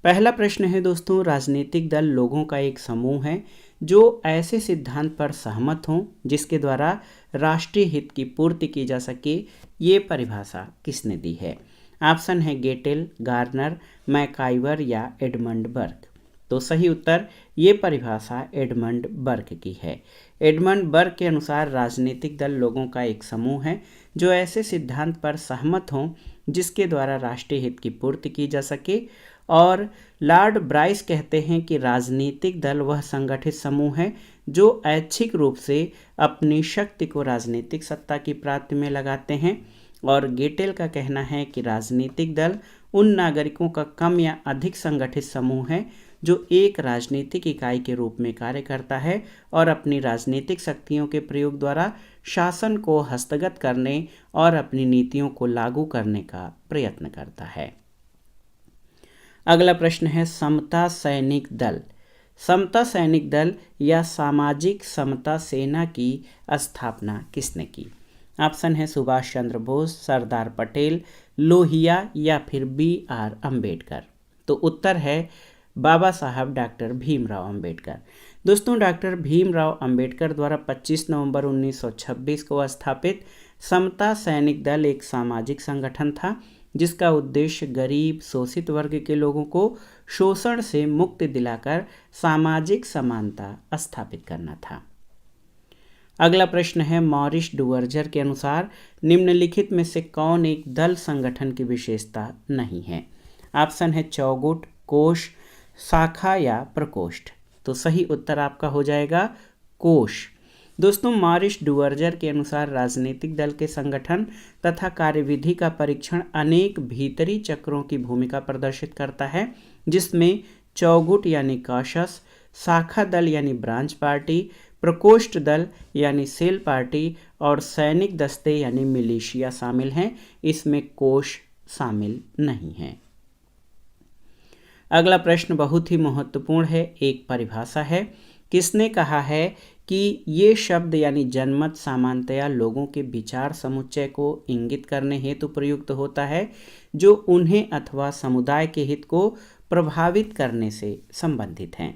पहला प्रश्न है दोस्तों, राजनीतिक दल लोगों का एक समूह है जो ऐसे सिद्धांत पर सहमत हों जिसके द्वारा राष्ट्रीय हित की पूर्ति की जा सके। ये परिभाषा किसने दी है? ऑप्शन है गेटेल, गार्नर, मैकाइवर या एडमंड बर्ग। तो सही उत्तर ये परिभाषा एडमंड बर्ग की है। एडमंड बर्ग के अनुसार राजनीतिक दल लोगों का एक समूह है जो ऐसे सिद्धांत पर सहमत हों जिसके द्वारा राष्ट्रीय हित की पूर्ति की जा सके। और लॉर्ड ब्राइस कहते हैं कि राजनीतिक दल वह संगठित समूह है जो ऐच्छिक रूप से अपनी शक्ति को राजनीतिक सत्ता की प्राप्ति में लगाते हैं। और गेटेल का कहना है कि राजनीतिक दल उन नागरिकों का कम या अधिक संगठित समूह है जो एक राजनीतिक इकाई के रूप में कार्य करता है और अपनी राजनीतिक शक्तियों के प्रयोग द्वारा शासन को हस्तगत करने और अपनी नीतियों को लागू करने का प्रयत्न करता है। अगला प्रश्न है, समता सैनिक दल। समता सैनिक दल या सामाजिक समता सेना की स्थापना किसने की? ऑप्शन है सुभाष चंद्र बोस, सरदार पटेल, लोहिया या फिर B.R. अम्बेडकर। तो उत्तर है बाबा साहब डॉक्टर भीमराव अम्बेडकर। दोस्तों, डॉक्टर भीमराव अम्बेडकर द्वारा 25 नवंबर 1926 को स्थापित समता सैनिक दल एक सामाजिक संगठन था जिसका उद्देश्य गरीब शोषित वर्ग के लोगों को शोषण से मुक्ति दिलाकर सामाजिक समानता स्थापित करना था। अगला प्रश्न है, मॉरिस डुवर्जर के अनुसार निम्नलिखित में से कौन एक दल संगठन की विशेषता नहीं है? ऑप्शन है चौगुट, कोष, शाखा या प्रकोष्ठ। तो सही उत्तर आपका हो जाएगा कोष। दोस्तों, मॉरिस डुवर्जर के अनुसार राजनीतिक दल के संगठन तथा कार्यविधि का परीक्षण अनेक भीतरी चक्रों की भूमिका प्रदर्शित करता है जिसमें चौगुट यानी कॉशस, शाखा दल यानी ब्रांच पार्टी, प्रकोष्ठ दल यानी सेल पार्टी और सैनिक दस्ते यानी मिलिशिया शामिल हैं। इसमें कोष शामिल नहीं है। अगला प्रश्न बहुत ही महत्वपूर्ण है, एक परिभाषा है। किसने कहा है कि ये शब्द यानी जनमत सामान्यतया लोगों के विचार समुच्चय को इंगित करने हेतु प्रयुक्त होता है जो उन्हें अथवा समुदाय के हित को प्रभावित करने से संबंधित हैं?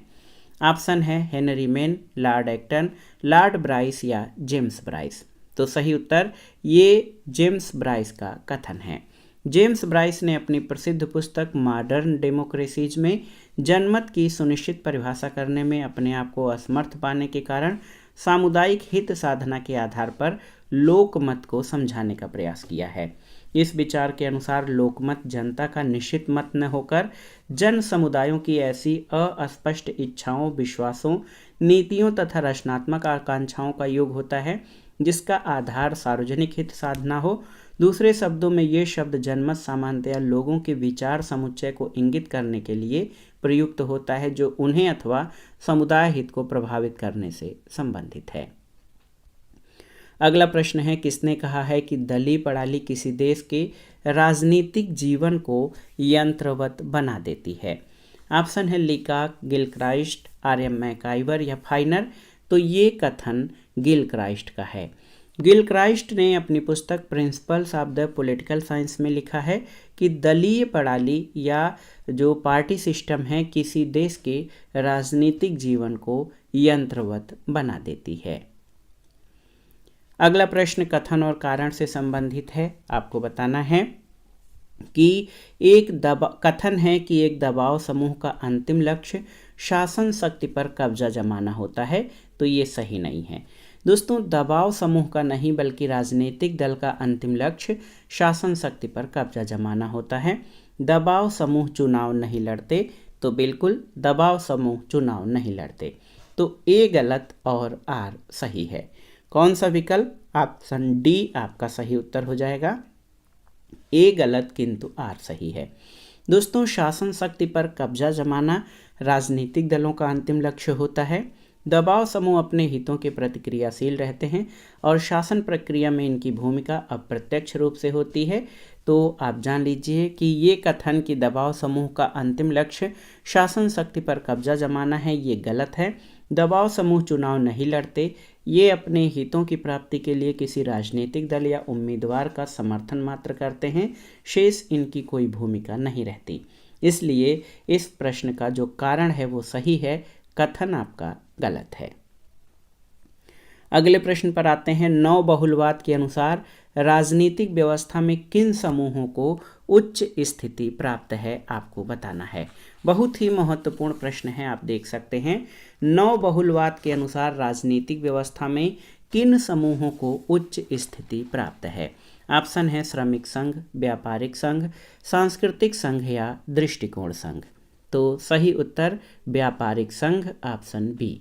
ऑप्शन है Henry Maine, Lord Acton, Lord Bryce या जेम्स ब्राइस। तो सही उत्तर ये जेम्स ब्राइस का कथन है। जेम्स ब्राइस ने अपनी प्रसिद्ध पुस्तक मॉडर्न डेमोक्रेसीज में जनमत की सुनिश्चित परिभाषा करने में अपने आप को असमर्थ पाने के कारण सामुदायिक हित साधना के आधार पर लोकमत को समझाने का प्रयास किया है। इस विचार के अनुसार लोकमत जनता का निश्चित मत न होकर जन समुदायों की ऐसी अस्पष्ट इच्छाओं, विश्वासों, नीतियों तथा रचनात्मक आकांक्षाओं का योग होता है जिसका आधार सार्वजनिक हित साधना हो। दूसरे शब्दों में ये शब्द जनमत सामान्यतया लोगों के विचार समुच्चय को इंगित करने के लिए प्रयुक्त होता है जो उन्हें अथवा समुदाय हित को प्रभावित करने से संबंधित है। अगला प्रश्न है, किसने कहा है कि दलीय प्रणाली किसी देश के राजनीतिक जीवन को यंत्रवत बना देती है? ऑप्शन है लीकाक, गिलक्राइस्ट, R.M. मैकाइवर या फाइनर। तो ये कथन गिलक्राइस्ट का है। गिलक्राइस्ट ने अपनी पुस्तक principles of the political science में लिखा है कि दलीय प्रणाली या जो पार्टी सिस्टम है किसी देश के राजनीतिक जीवन को यंत्रवत बना देती है। अगला प्रश्न कथन और कारण से संबंधित है। आपको बताना है कि कथन है कि एक दबाव समूह का अंतिम लक्ष्य शासन शक्ति पर कब्जा जमाना होता है। तो ये सही नहीं है। दोस्तों, दबाव समूह का नहीं बल्कि राजनीतिक दल का अंतिम लक्ष्य शासन शक्ति पर कब्जा जमाना होता है। दबाव समूह चुनाव नहीं लड़ते। तो बिल्कुल दबाव समूह चुनाव नहीं लड़ते। तो ए गलत और आर सही है। कौन सा विकल्प? ऑप्शन डी आपका सही उत्तर हो जाएगा। ए गलत किंतु आर सही है। दोस्तों, शासन शक्ति पर कब्जा जमाना राजनीतिक दलों का अंतिम लक्ष्य होता है। दबाव समूह अपने हितों के प्रति क्रियाशील रहते हैं और शासन प्रक्रिया में इनकी भूमिका अप्रत्यक्ष रूप से होती है। तो आप जान लीजिए कि ये कथन कि दबाव समूह का अंतिम लक्ष्य शासन शक्ति पर कब्जा जमाना है, ये गलत है। दबाव समूह चुनाव नहीं लड़ते। ये अपने हितों की प्राप्ति के लिए किसी राजनीतिक दल या उम्मीदवार का समर्थन मात्र करते हैं। शेष इनकी कोई भूमिका नहीं रहती। इसलिए इस प्रश्न का जो कारण है वो सही है, कथन आपका गलत है। अगले प्रश्न पर आते हैं। नव बहुलवाद के अनुसार राजनीतिक व्यवस्था में किन समूहों को उच्च स्थिति प्राप्त है, आपको बताना है। बहुत ही महत्वपूर्ण प्रश्न है, आप देख सकते हैं। नव बहुलवाद के अनुसार राजनीतिक व्यवस्था में किन समूहों को उच्च स्थिति प्राप्त है। ऑप्शन है श्रमिक संघ, व्यापारिक संघ, सांस्कृतिक संघ या दृष्टिकोण संघ। तो सही उत्तर व्यापारिक संघ, ऑप्शन बी।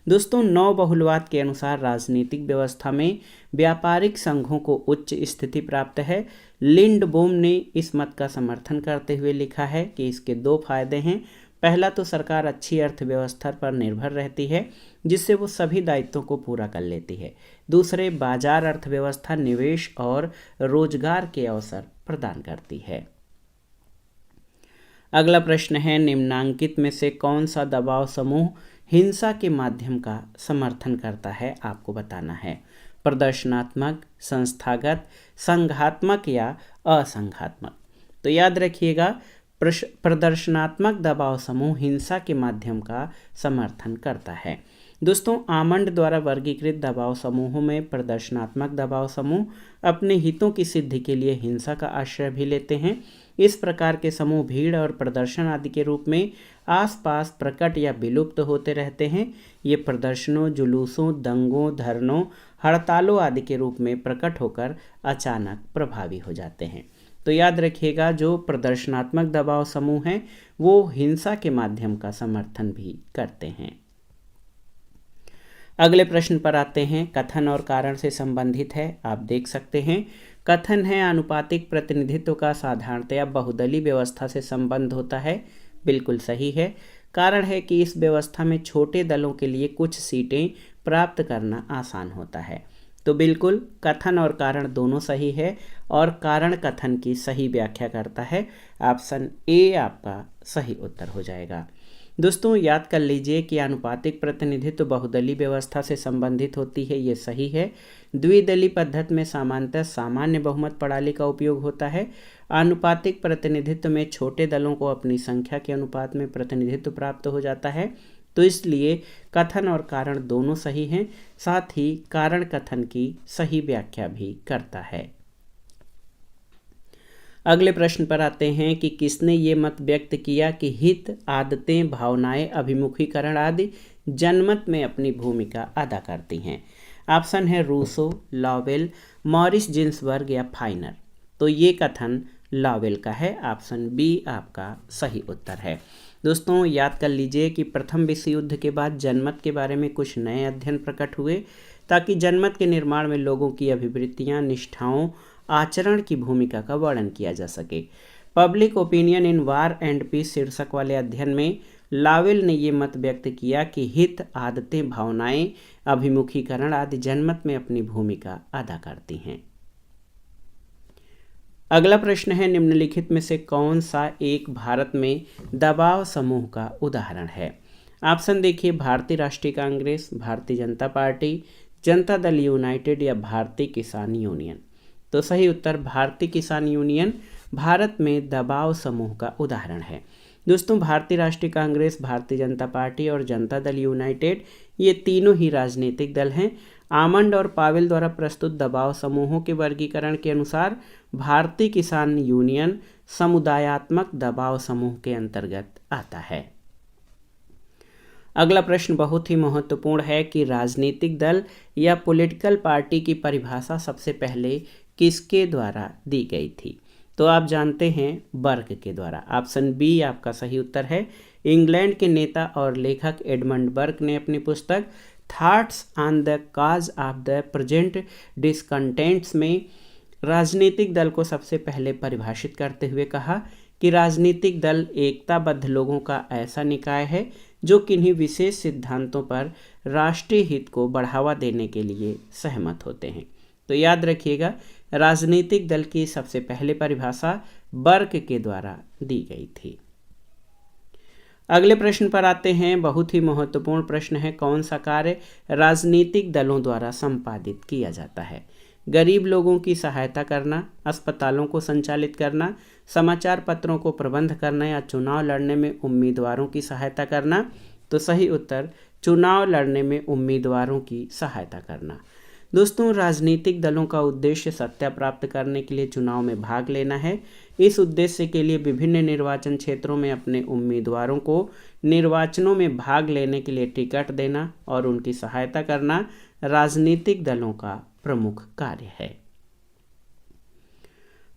दोस्तों, नव बहुलवाद के अनुसार राजनीतिक व्यवस्था में व्यापारिक संघों को उच्च स्थिति प्राप्त है। लिंडबोम ने इस मत का समर्थन करते हुए लिखा है कि इसके दो फायदे हैं। पहला तो सरकार अच्छी अर्थव्यवस्था पर निर्भर रहती है, जिससे वो सभी दायित्वों को पूरा कर लेती है। दूसरे, बाजार अर्थव्यवस्था निवेश और रोजगार के अवसर प्रदान करती है। अगला प्रश्न है, निम्नांकित में से कौन सा दबाव समूह हिंसा के माध्यम का समर्थन करता है, आपको बताना है। प्रदर्शनात्मक, संस्थागत, संघात्मक या असंघात्मक। तो याद रखिएगा, प्रदर्शनात्मक दबाव समूह हिंसा के माध्यम का समर्थन करता है। दोस्तों, आमंड द्वारा वर्गीकृत दबाव समूहों में प्रदर्शनात्मक दबाव समूह अपने हितों की सिद्धि के लिए हिंसा का आश्रय भी लेते हैं। इस प्रकार के समूह भीड़ और प्रदर्शन आदि के रूप में आसपास प्रकट या विलुप्त होते रहते हैं। ये प्रदर्शनों, जुलूसों, दंगों, धरनों, हड़तालों आदि के रूप में प्रकट होकर अचानक प्रभावी हो जाते हैं। तो याद रखिएगा, जो प्रदर्शनात्मक दबाव समूह हैं वो हिंसा के माध्यम का समर्थन भी करते हैं। अगले प्रश्न पर आते हैं। कथन और कारण से संबंधित है, आप देख सकते हैं। कथन है, आनुपातिक प्रतिनिधित्व का साधारणतया बहुदलीय व्यवस्था से संबंध होता है। बिल्कुल सही है। कारण है कि इस व्यवस्था में छोटे दलों के लिए कुछ सीटें प्राप्त करना आसान होता है। तो बिल्कुल कथन और कारण दोनों सही है और कारण कथन की सही व्याख्या करता है। ऑप्शन ए आपका सही उत्तर हो जाएगा। दोस्तों, याद कर लीजिए कि आनुपातिक प्रतिनिधित्व बहुदलीय व्यवस्था से संबंधित होती है, ये सही है। द्विदलीय पद्धति में सामान्यतः सामान्य बहुमत प्रणाली का उपयोग होता है। आनुपातिक प्रतिनिधित्व में छोटे दलों को अपनी संख्या के अनुपात में प्रतिनिधित्व प्राप्त हो जाता है। तो इसलिए कथन और कारण दोनों सही हैं, साथ ही कारण कथन की सही व्याख्या भी करता है। अगले प्रश्न पर आते हैं कि किसने ये मत व्यक्त किया कि हित, आदतें, भावनाएं, अभिमुखीकरण आदि जनमत में अपनी भूमिका अदा करती हैं। ऑप्शन है रूसो, लॉवेल, मॉरिस जिन्सबर्ग या फाइनर। तो ये कथन लॉवेल का है। ऑप्शन बी आपका सही उत्तर है। दोस्तों, याद कर लीजिए कि प्रथम विश्व युद्ध के बाद जनमत के बारे में कुछ नए अध्ययन प्रकट हुए ताकि जनमत के निर्माण में लोगों की अभिवृत्तियां, निष्ठाओं, आचरण की भूमिका का वर्णन किया जा सके। Public opinion in war and peace शीर्षक वाले अध्ययन में लावेल ने ये मत व्यक्त किया कि हित, आदतें, भावनाएं, अभिमुखीकरण आदि जनमत में अपनी भूमिका अदा करती हैं। अगला प्रश्न है, निम्नलिखित में से कौन सा एक भारत में दबाव समूह का उदाहरण है। ऑप्शन देखिए, भारतीय राष्ट्रीय कांग्रेस, भारतीय जनता पार्टी, जनता दल यूनाइटेड या भारतीय किसान यूनियन। तो सही उत्तर भारतीय किसान यूनियन भारत में दबाव समूह का उदाहरण है। दोस्तों, भारतीय राष्ट्रीय कांग्रेस, भारतीय जनता पार्टी और जनता दल यूनाइटेड ये तीनों ही राजनीतिक दल हैं। आमंड और पावेल द्वारा प्रस्तुत दबाव समूहों के वर्गीकरण के अनुसार भारतीय किसान यूनियन समुदायात्मक दबाव समूह के अंतर्गत आता है। अगला प्रश्न बहुत ही महत्वपूर्ण है कि राजनीतिक दल या पॉलिटिकल पार्टी की परिभाषा सबसे पहले किसके द्वारा दी गई थी। तो आप जानते हैं बर्ग के द्वारा। ऑप्शन बी आपका सही उत्तर है। इंग्लैंड के नेता और लेखक एडमंड बर्ग ने अपनी पुस्तक thoughts on the cause of the present डिसकंटेंट्स में राजनीतिक दल को सबसे पहले परिभाषित करते हुए कहा कि राजनीतिक दल एकताबद्ध लोगों का ऐसा निकाय है जो किन्हीं विशेष सिद्धांतों पर राष्ट्रीय हित को बढ़ावा देने के लिए सहमत होते हैं। तो याद रखिएगा, राजनीतिक दल की सबसे पहले परिभाषा बर्ग के द्वारा दी गई थी। अगले प्रश्न पर आते हैं। बहुत ही महत्वपूर्ण प्रश्न है, कौन सा कार्य राजनीतिक दलों द्वारा संपादित किया जाता है। गरीब लोगों की सहायता करना, अस्पतालों को संचालित करना, समाचार पत्रों को प्रबंध करना या चुनाव लड़ने में उम्मीदवारों की सहायता करना। तो सही उत्तर चुनाव लड़ने में उम्मीदवारों की सहायता करना। दोस्तों, राजनीतिक दलों का उद्देश्य सत्ता प्राप्त करने के लिए चुनाव में भाग लेना है। इस उद्देश्य के लिए विभिन्न निर्वाचन क्षेत्रों में अपने उम्मीदवारों को निर्वाचनों में भाग लेने के लिए टिकट देना और उनकी सहायता करना राजनीतिक दलों का प्रमुख कार्य है।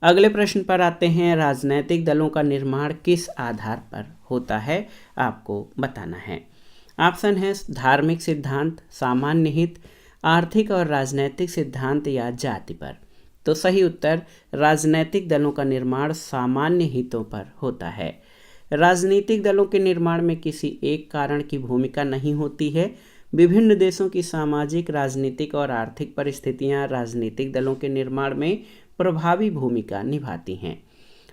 अगले प्रश्न पर आते हैं। राजनीतिक दलों का निर्माण किस आधार पर होता है, आपको बताना है। ऑप्शन है धार्मिक सिद्धांत, सामान्य हित, आर्थिक और राजनैतिक सिद्धांत या जाति पर। तो सही उत्तर राजनैतिक दलों का निर्माण सामान्य हितों पर होता है। राजनीतिक दलों के निर्माण में किसी एक कारण की भूमिका नहीं होती है। विभिन्न देशों की सामाजिक, राजनीतिक और आर्थिक परिस्थितियां राजनीतिक दलों के निर्माण में प्रभावी भूमिका निभाती हैं।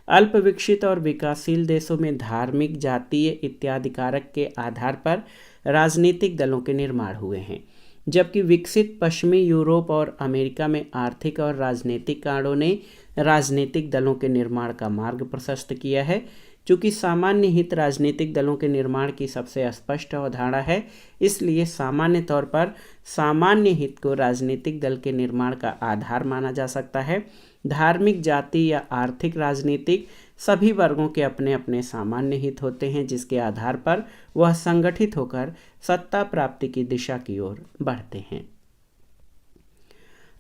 अल्प विकसित और विकासशील देशों में धार्मिक, जातीय इत्यादि कारक के आधार पर राजनीतिक दलों के निर्माण हुए हैं, जबकि विकसित पश्चिमी यूरोप और अमेरिका में आर्थिक और राजनीतिक कारणों ने राजनीतिक दलों के निर्माण का मार्ग प्रशस्त किया है। चूँकि सामान्य हित राजनीतिक दलों के निर्माण की सबसे स्पष्ट अवधारणा है, इसलिए सामान्य तौर पर सामान्य हित को राजनीतिक दल के निर्माण का आधार माना जा सकता है। धार्मिक, जाति या आर्थिक, राजनीतिक सभी वर्गों के अपने अपने सामान्य हित होते हैं, जिसके आधार पर वह संगठित होकर सत्ता प्राप्ति की दिशा की ओर बढ़ते हैं।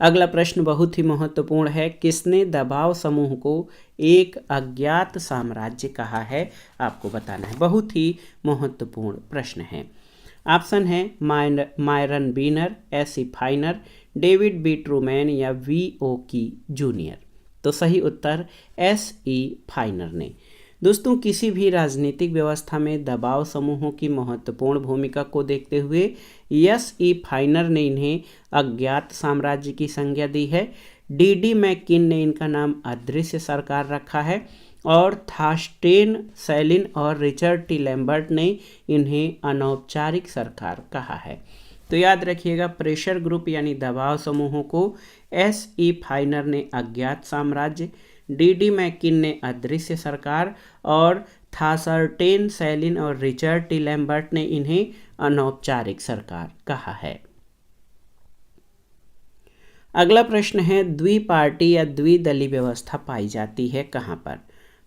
अगला प्रश्न बहुत ही महत्वपूर्ण है। किसने दबाव समूह को एक अज्ञात साम्राज्य कहा है, आपको बताना है। बहुत ही महत्वपूर्ण प्रश्न है। ऑप्शन है मायरन बीनर, एस.ई. फाइनर, डेविड बी ट्रूमैन या V.O. की जूनियर। तो सही उत्तर एस.ई. फाइनर ने। दोस्तों, किसी भी राजनीतिक व्यवस्था में दबाव समूहों की महत्वपूर्ण भूमिका को देखते हुए एस.ई. फाइनर ने इन्हें अज्ञात साम्राज्य की संज्ञा दी है। D.D. मैकिन ने इनका नाम अदृश्य सरकार रखा है और थॉर्स्टेन सैलिन और रिचर्ड टी लैम्बर्ट ने इन्हें अनौपचारिक सरकार कहा है। तो याद रखिएगा, प्रेशर ग्रुप यानी दबाव समूहों को एस.ई. फाइनर ने अज्ञात साम्राज्य, D.D. मैकिन ने अदृश्य सरकार और थॉर्स्टेन सैलिन और रिचर्ड टी लैम्बर्ट ने इन्हें अनौपचारिक सरकार कहा है। अगला प्रश्न है, द्विपार्टी या द्विदलीय व्यवस्था पाई जाती है कहाँ पर?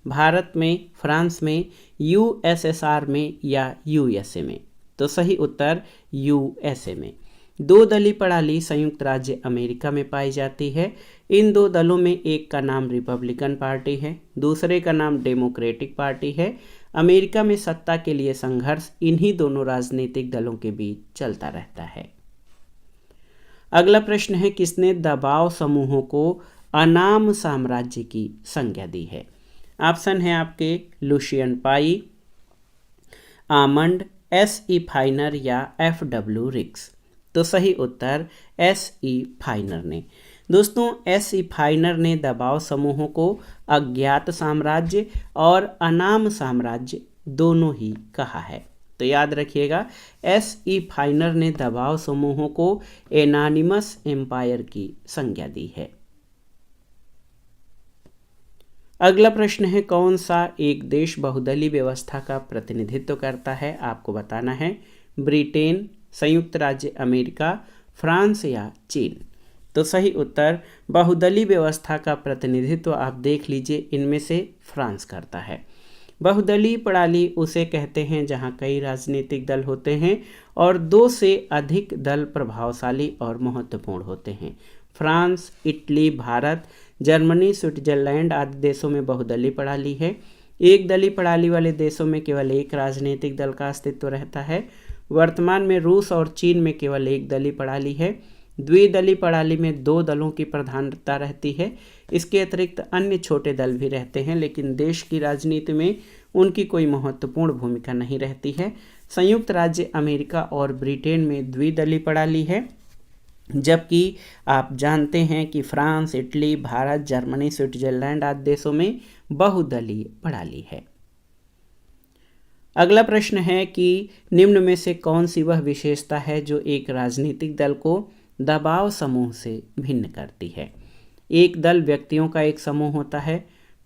भारत में, फ्रांस में, यूएसएसआर में या यूएसए में? तो सही उत्तर यूएसए में। दो दलीय प्रणाली संयुक्त राज्य अमेरिका में पाई जाती है। इन दो दलों में एक का नाम रिपब्लिकन पार्टी है, दूसरे का नाम डेमोक्रेटिक पार्टी है। अमेरिका में सत्ता के लिए संघर्ष इन्हीं दोनों राजनीतिक दलों के बीच चलता रहता है। अगला प्रश्न है, किसने दबाव समूहों को अनाम साम्राज्य की संज्ञा दी है? ऑप्शन है आपके लुशियन पाई, आमंड, एस.ई. फाइनर या F.W. रिक्स। तो सही उत्तर एस.ई. फाइनर ने। दोस्तों, एस.ई. फाइनर ने दबाव समूहों को अज्ञात साम्राज्य और अनाम साम्राज्य दोनों ही कहा है। तो याद रखिएगा, एस.ई. फाइनर ने दबाव समूहों को एनानिमस एम्पायर की संज्ञा दी है। अगला प्रश्न है, कौन सा एक देश बहुदलीय व्यवस्था का प्रतिनिधित्व करता है? आपको बताना है। ब्रिटेन, संयुक्त राज्य अमेरिका, फ्रांस या चीन? तो सही उत्तर बहुदलीय व्यवस्था का प्रतिनिधित्व आप देख लीजिए, इनमें से फ्रांस करता है। बहुदलीय प्रणाली उसे कहते हैं जहां कई राजनीतिक दल होते हैं और दो से अधिक दल प्रभावशाली और महत्वपूर्ण होते हैं। France, Italy, Bharat, Germany, Switzerland आदि देशों में बहुदलीय प्रणाली है। एक दलीय प्रणाली वाले देशों में केवल एक राजनीतिक दल का अस्तित्व रहता है। वर्तमान में रूस और चीन में केवल एक दलीय प्रणाली है। द्विदलीय प्रणाली में दो दलों की प्रधानता रहती है। इसके अतिरिक्त अन्य छोटे दल भी रहते हैं, लेकिन देश की राजनीति में उनकी कोई महत्वपूर्ण भूमिका नहीं रहती है। संयुक्त राज्य अमेरिका और ब्रिटेन में द्विदलीय प्रणाली है, जबकि आप जानते हैं कि France, Italy, Bharat, Germany, Switzerland आदि देशों में बहुदलीय प्रणाली है। अगला प्रश्न है कि निम्न में से कौन सी वह विशेषता है जो एक राजनीतिक दल को दबाव समूह से भिन्न करती है? एक दल व्यक्तियों का एक समूह होता है,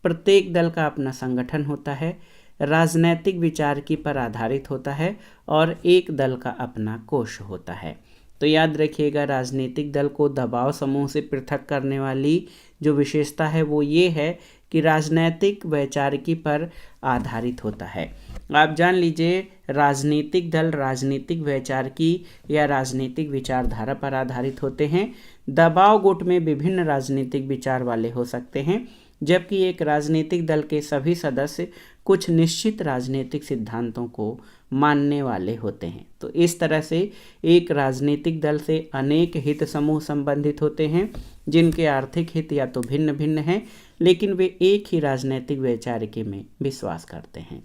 प्रत्येक दल का अपना संगठन होता है, राजनैतिक विचारकी पर आधारित होता है और एक दल का अपना कोष होता है। तो याद रखिएगा, राजनीतिक दल को दबाव समूह से पृथक करने वाली जो विशेषता है वो ये है कि राजनैतिक वैचारिकी पर आधारित होता है। आप जान लीजिए, राजनीतिक दल राजनीतिक वैचारिकी या राजनीतिक विचारधारा पर आधारित होते हैं। दबाव गुट में विभिन्न राजनीतिक विचार वाले हो सकते हैं, जबकि एक राजनीतिक दल के सभी सदस्य कुछ निश्चित राजनीतिक सिद्धांतों को मानने वाले होते हैं। तो इस तरह से एक राजनीतिक दल से अनेक हित समूह संबंधित होते हैं, जिनके आर्थिक हित या तो भिन्न भिन्न हैं, लेकिन वे एक ही राजनीतिक वैचारिकी में विश्वास करते हैं।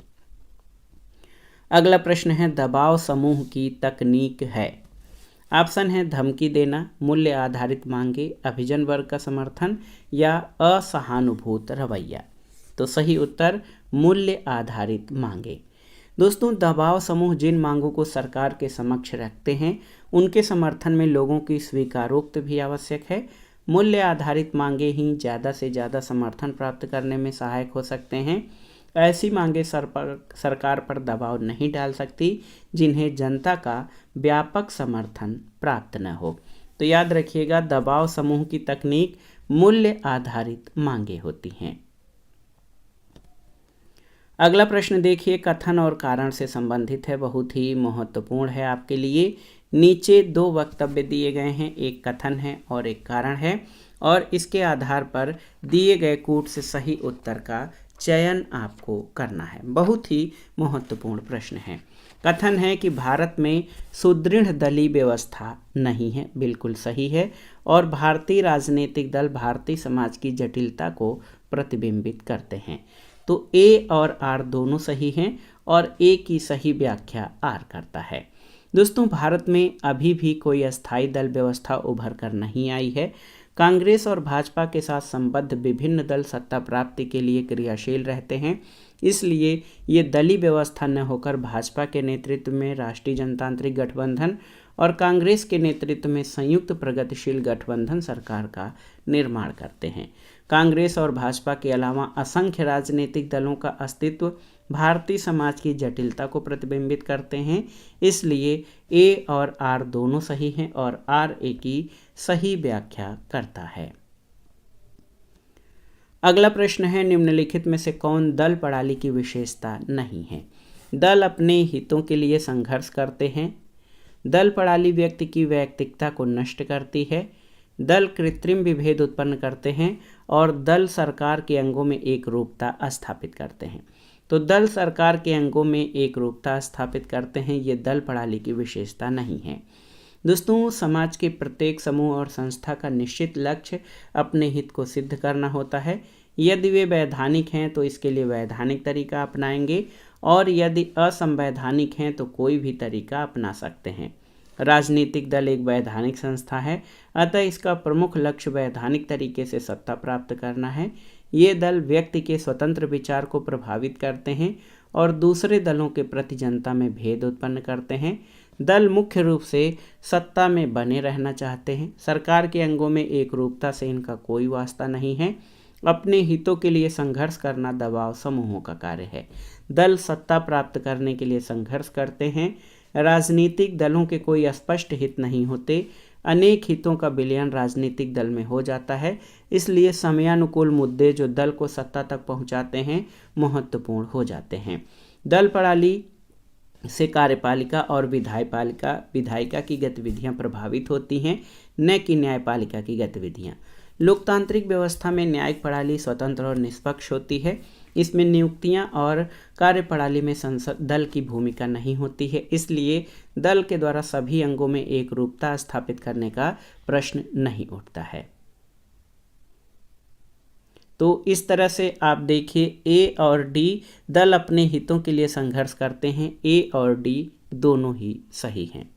अगला प्रश्न है, दबाव समूह की तकनीक है। ऑप्शन है धमकी देना, मूल्य आधारित मांगे, अभिजन वर्ग का समर्थन या असहानुभूत रवैया। तो सही उत्तर मूल्य आधारित मांगे। दोस्तों, दबाव समूह जिन मांगों को सरकार के समक्ष रखते हैं उनके समर्थन में लोगों की स्वीकारोक्त भी आवश्यक है। मूल्य आधारित मांगे ही ज़्यादा से ज़्यादा समर्थन प्राप्त करने में सहायक हो सकते हैं। ऐसी मांगे सरकार पर दबाव नहीं डाल सकती जिन्हें जनता का व्यापक समर्थन प्राप्त न हो। तो याद रखिएगा, दबाव समूह की तकनीक मूल्य आधारित मांगे होती हैं। अगला प्रश्न देखिए, कथन और कारण से संबंधित है, बहुत ही महत्वपूर्ण है आपके लिए। नीचे दो वक्तव्य दिए गए हैं, एक कथन है और एक कारण है, और इसके आधार पर दिए गए कूट से सही उत्तर का चयन आपको करना है। बहुत ही महत्वपूर्ण प्रश्न है। कथन है कि भारत में सुदृढ़ दलीय व्यवस्था नहीं है, बिल्कुल सही है, और भारतीय राजनीतिक दल भारतीय समाज की जटिलता को प्रतिबिंबित करते हैं। तो ए और आर दोनों सही हैं और ए की सही व्याख्या आर करता है। दोस्तों, भारत में अभी भी कोई अस्थायी दल व्यवस्था उभर कर नहीं आई है। कांग्रेस और भाजपा के साथ संबद्ध विभिन्न दल सत्ता प्राप्ति के लिए क्रियाशील रहते हैं, इसलिए ये दलीय व्यवस्था न होकर भाजपा के नेतृत्व में राष्ट्रीय जनतांत्रिक गठबंधन और कांग्रेस के नेतृत्व में संयुक्त प्रगतिशील गठबंधन सरकार का निर्माण करते हैं। कांग्रेस और भाजपा के अलावा असंख्य राजनीतिक दलों का अस्तित्व भारतीय समाज की जटिलता को प्रतिबिंबित करते हैं, इसलिए ए और आर दोनों सही हैं और आर ए की सही व्याख्या करता है। अगला प्रश्न है, निम्नलिखित में से कौन दल प्रणाली की विशेषता नहीं है? दल अपने हितों के लिए संघर्ष करते हैं, दल प्रणाली व्यक्ति की वैयक्तिकता को नष्ट करती है, दल कृत्रिम विभेद उत्पन्न करते हैं और दल सरकार के अंगों में एक रूपता स्थापित करते हैं। तो दल सरकार के अंगों में एक रूपता स्थापित करते हैं, ये दल प्रणाली की विशेषता नहीं है। दोस्तों, समाज के प्रत्येक समूह और संस्था का निश्चित लक्ष्य अपने हित को सिद्ध करना होता है। यदि वे वैधानिक हैं तो इसके लिए वैधानिक तरीका अपनाएंगे, और यदि असंवैधानिक हैं तो कोई भी तरीका अपना सकते हैं। राजनीतिक दल एक वैधानिक संस्था है, अतः इसका प्रमुख लक्ष्य वैधानिक तरीके से सत्ता प्राप्त करना है। ये दल व्यक्ति के स्वतंत्र विचार को प्रभावित करते हैं और दूसरे दलों के प्रति जनता में भेद उत्पन्न करते हैं। दल मुख्य रूप से सत्ता में बने रहना चाहते हैं। सरकार के अंगों में एक रूपता से इनका कोई वास्ता नहीं है। अपने हितों के लिए संघर्ष करना दबाव समूहों का कार्य है। दल सत्ता प्राप्त करने के लिए संघर्ष करते हैं। राजनीतिक दलों के कोई स्पष्ट हित नहीं होते, अनेक हितों का विलयन राजनीतिक दल में हो जाता है, इसलिए समयानुकूल मुद्दे जो दल को सत्ता तक पहुंचाते हैं महत्वपूर्ण हो जाते हैं। दल प्रणाली से कार्यपालिका और विधायिका की गतिविधियां प्रभावित होती हैं, न कि न्यायपालिका की गतिविधियां। लोकतांत्रिक व्यवस्था में न्यायिक प्रणाली स्वतंत्र और निष्पक्ष होती है। इसमें नियुक्तियां और कार्यप्रणाली में संसद दल की भूमिका नहीं होती है, इसलिए दल के द्वारा सभी अंगों में एक रूपता स्थापित करने का प्रश्न नहीं उठता है। तो इस तरह से आप देखिए, ए और डी दल अपने हितों के लिए संघर्ष करते हैं, ए और डी दोनों ही सही हैं।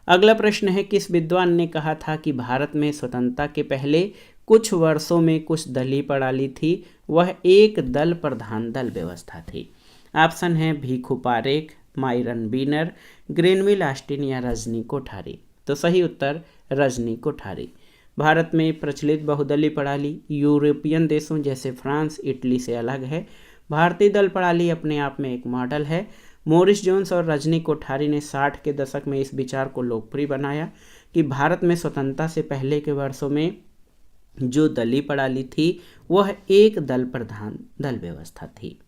अगला प्रश्न है, किस विद्वान ने कहा था कि भारत में स्वतंत्रता के पहले कुछ वर्षों में कुछ दलीय प्रणाली थी, वह एक दल प्रधान दल व्यवस्था थी? ऑप्शन है भीखू पारेख, माइरन बीनर, ग्रेनविल ऑस्टिन या रजनी कोठारी। तो सही उत्तर रजनी कोठारी। भारत में प्रचलित बहुदलीय प्रणाली यूरोपियन देशों जैसे फ्रांस, इटली से अलग है। भारतीय दल प्रणाली अपने आप में एक मॉडल है। मोरिस जोन्स और रजनी कोठारी ने 60 के दशक में इस विचार को लोकप्रिय बनाया कि भारत में स्वतंत्रता से पहले के वर्षों में जो दलीय प्रणाली थी वह एक दल प्रधान दल व्यवस्था थी।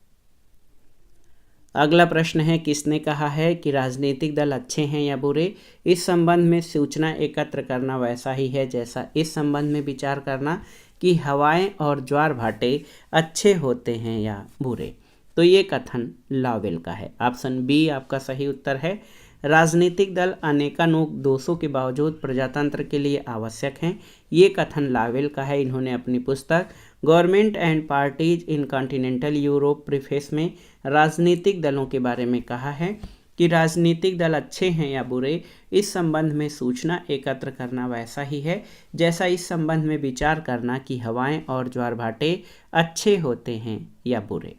अगला प्रश्न है, किसने कहा है कि राजनीतिक दल अच्छे हैं या बुरे? इस संबंध में सूचना एकत्र करना वैसा ही है जैसा इस संबंध में विचार करना कि हवाएं और ज्वार भाटे अच्छे होते हैं या बुरे। तो ये कथन लॉवेल का है। ऑप्शन बी आपका सही उत्तर है। राजनीतिक दल अनेकानेक दोषों के बावजूद प्रजातंत्र के लिए आवश्यक हैं, ये कथन लॉवेल का है। इन्होंने अपनी पुस्तक government and parties in continental Europe preface में राजनीतिक दलों के बारे में कहा है कि राजनीतिक दल अच्छे हैं या बुरे। इस संबंध में सूचना एकत्र करना वैसा ही है जैसा इस संबंध में विचार करना कि हवाएं और ज्वार भाटे अच्छे होते हैं या बुरे।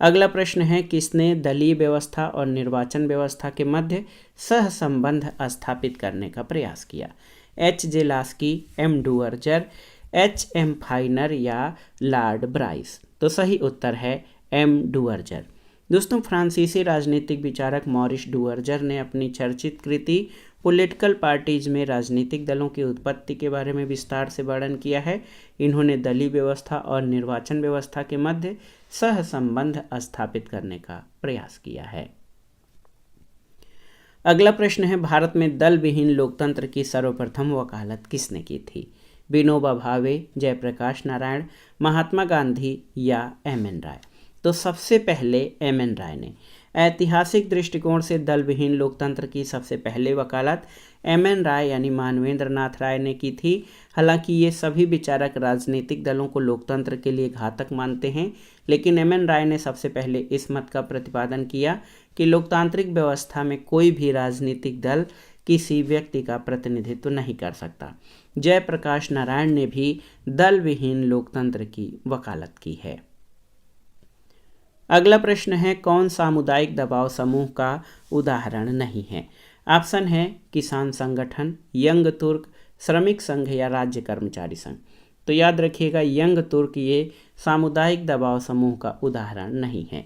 अगला प्रश्न है, किसने दलीय व्यवस्था और निर्वाचन व्यवस्था के मध्य सह संबंध स्थापित करने का प्रयास किया? H J Laski, M Duverger, H M Finer या लॉर्ड ब्राइस? तो सही उत्तर है एम डुअर्जर। दोस्तों, फ्रांसीसी राजनीतिक विचारक मॉरिस डुअर्जर ने अपनी चर्चित कृति पॉलिटिकल पार्टीज में राजनीतिक दलों की उत्पत्ति के बारे में विस्तार से वर्णन किया है। इन्होंने दलीय व्यवस्था और निर्वाचन व्यवस्था के मध्य सह संबंध स्थापित करने का प्रयास किया है। अगला प्रश्न है, भारत में दल विहीन लोकतंत्र की सर्वप्रथम वकालत किसने की थी? विनोबा भावे, जयप्रकाश नारायण, महात्मा गांधी या एम एन राय? तो सबसे पहले एम एन राय ने। ऐतिहासिक दृष्टिकोण से दल विहीन लोकतंत्र की सबसे पहले वकालत एम एन राय यानी मानवेंद्र नाथ राय ने की थी। हालांकि ये सभी विचारक राजनीतिक दलों को लोकतंत्र के लिए घातक मानते हैं, लेकिन एम एन राय ने सबसे पहले इस मत का प्रतिपादन किया कि लोकतांत्रिक व्यवस्था में कोई भी राजनीतिक दल किसी व्यक्ति का प्रतिनिधित्व नहीं कर सकता। जयप्रकाश नारायण ने भी दल विहीन लोकतंत्र की वकालत की है। अगला प्रश्न है, कौन सामुदायिक दबाव समूह का उदाहरण नहीं है? ऑप्शन है किसान संगठन, यंग तुर्क, श्रमिक संघ या राज्य कर्मचारी संघ? तो याद रखिएगा, यंग तुर्क ये सामुदायिक दबाव समूह का उदाहरण नहीं है।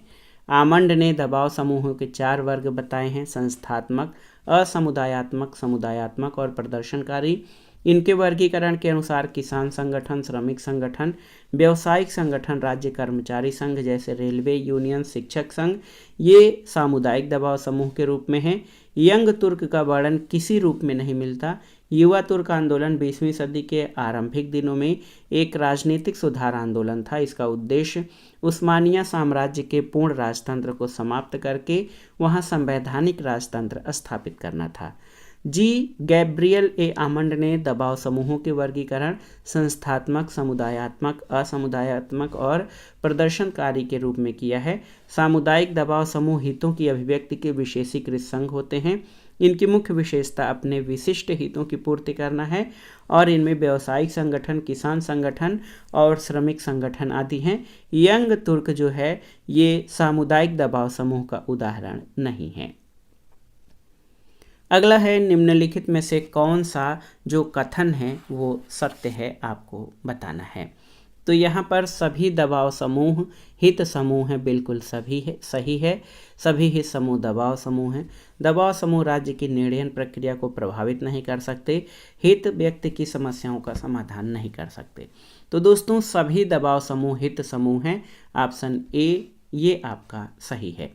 आमंड ने दबाव समूहों के 4 वर्ग बताए हैं: संस्थात्मक, असमुदायात्मक, समुदायात्मक और प्रदर्शनकारी। इनके वर्गीकरण के अनुसार किसान संगठन, श्रमिक संगठन, व्यवसायिक संगठन, राज्य कर्मचारी संघ जैसे रेलवे यूनियन, शिक्षक संघ, ये सामुदायिक दबाव समूह के रूप में हैं। यंग तुर्क का वर्णन किसी रूप में नहीं मिलता। युवा तुर्क आंदोलन 20वीं सदी के आरंभिक दिनों में एक राजनीतिक सुधार आंदोलन था। इसका उद्देश्य उस्मानिया साम्राज्य के पूर्ण राजतंत्र को समाप्त करके वहां संवैधानिक राजतंत्र स्थापित करना था। जी गैब्रियल ए आमंड ने दबाव समूहों के वर्गीकरण संस्थात्मक, समुदायात्मक, असमुदायात्मक और प्रदर्शनकारी के रूप में किया है। सामुदायिक दबाव समूह हितों की अभिव्यक्ति के विशेषीकृत संघ होते हैं। इनकी मुख्य विशेषता अपने विशिष्ट हितों की पूर्ति करना है और इनमें व्यवसायिक संगठन, किसान संगठन और श्रमिक संगठन आदि हैं। यंग तुर्क जो है ये सामुदायिक दबाव समूह का उदाहरण नहीं है। अगला है, निम्नलिखित में से कौन सा जो कथन है वो सत्य है, आपको बताना है। तो यहाँ पर सभी दबाव समूह हित समूह हैं, बिल्कुल सभी है, सही है। सभी हित समूह दबाव समूह हैं। दबाव समूह राज्य की निर्णय प्रक्रिया को प्रभावित नहीं कर सकते। हित व्यक्ति की समस्याओं का समाधान नहीं कर सकते। तो दोस्तों, सभी दबाव समूह हित समूह हैं। ऑप्शन ए ये आपका सही है।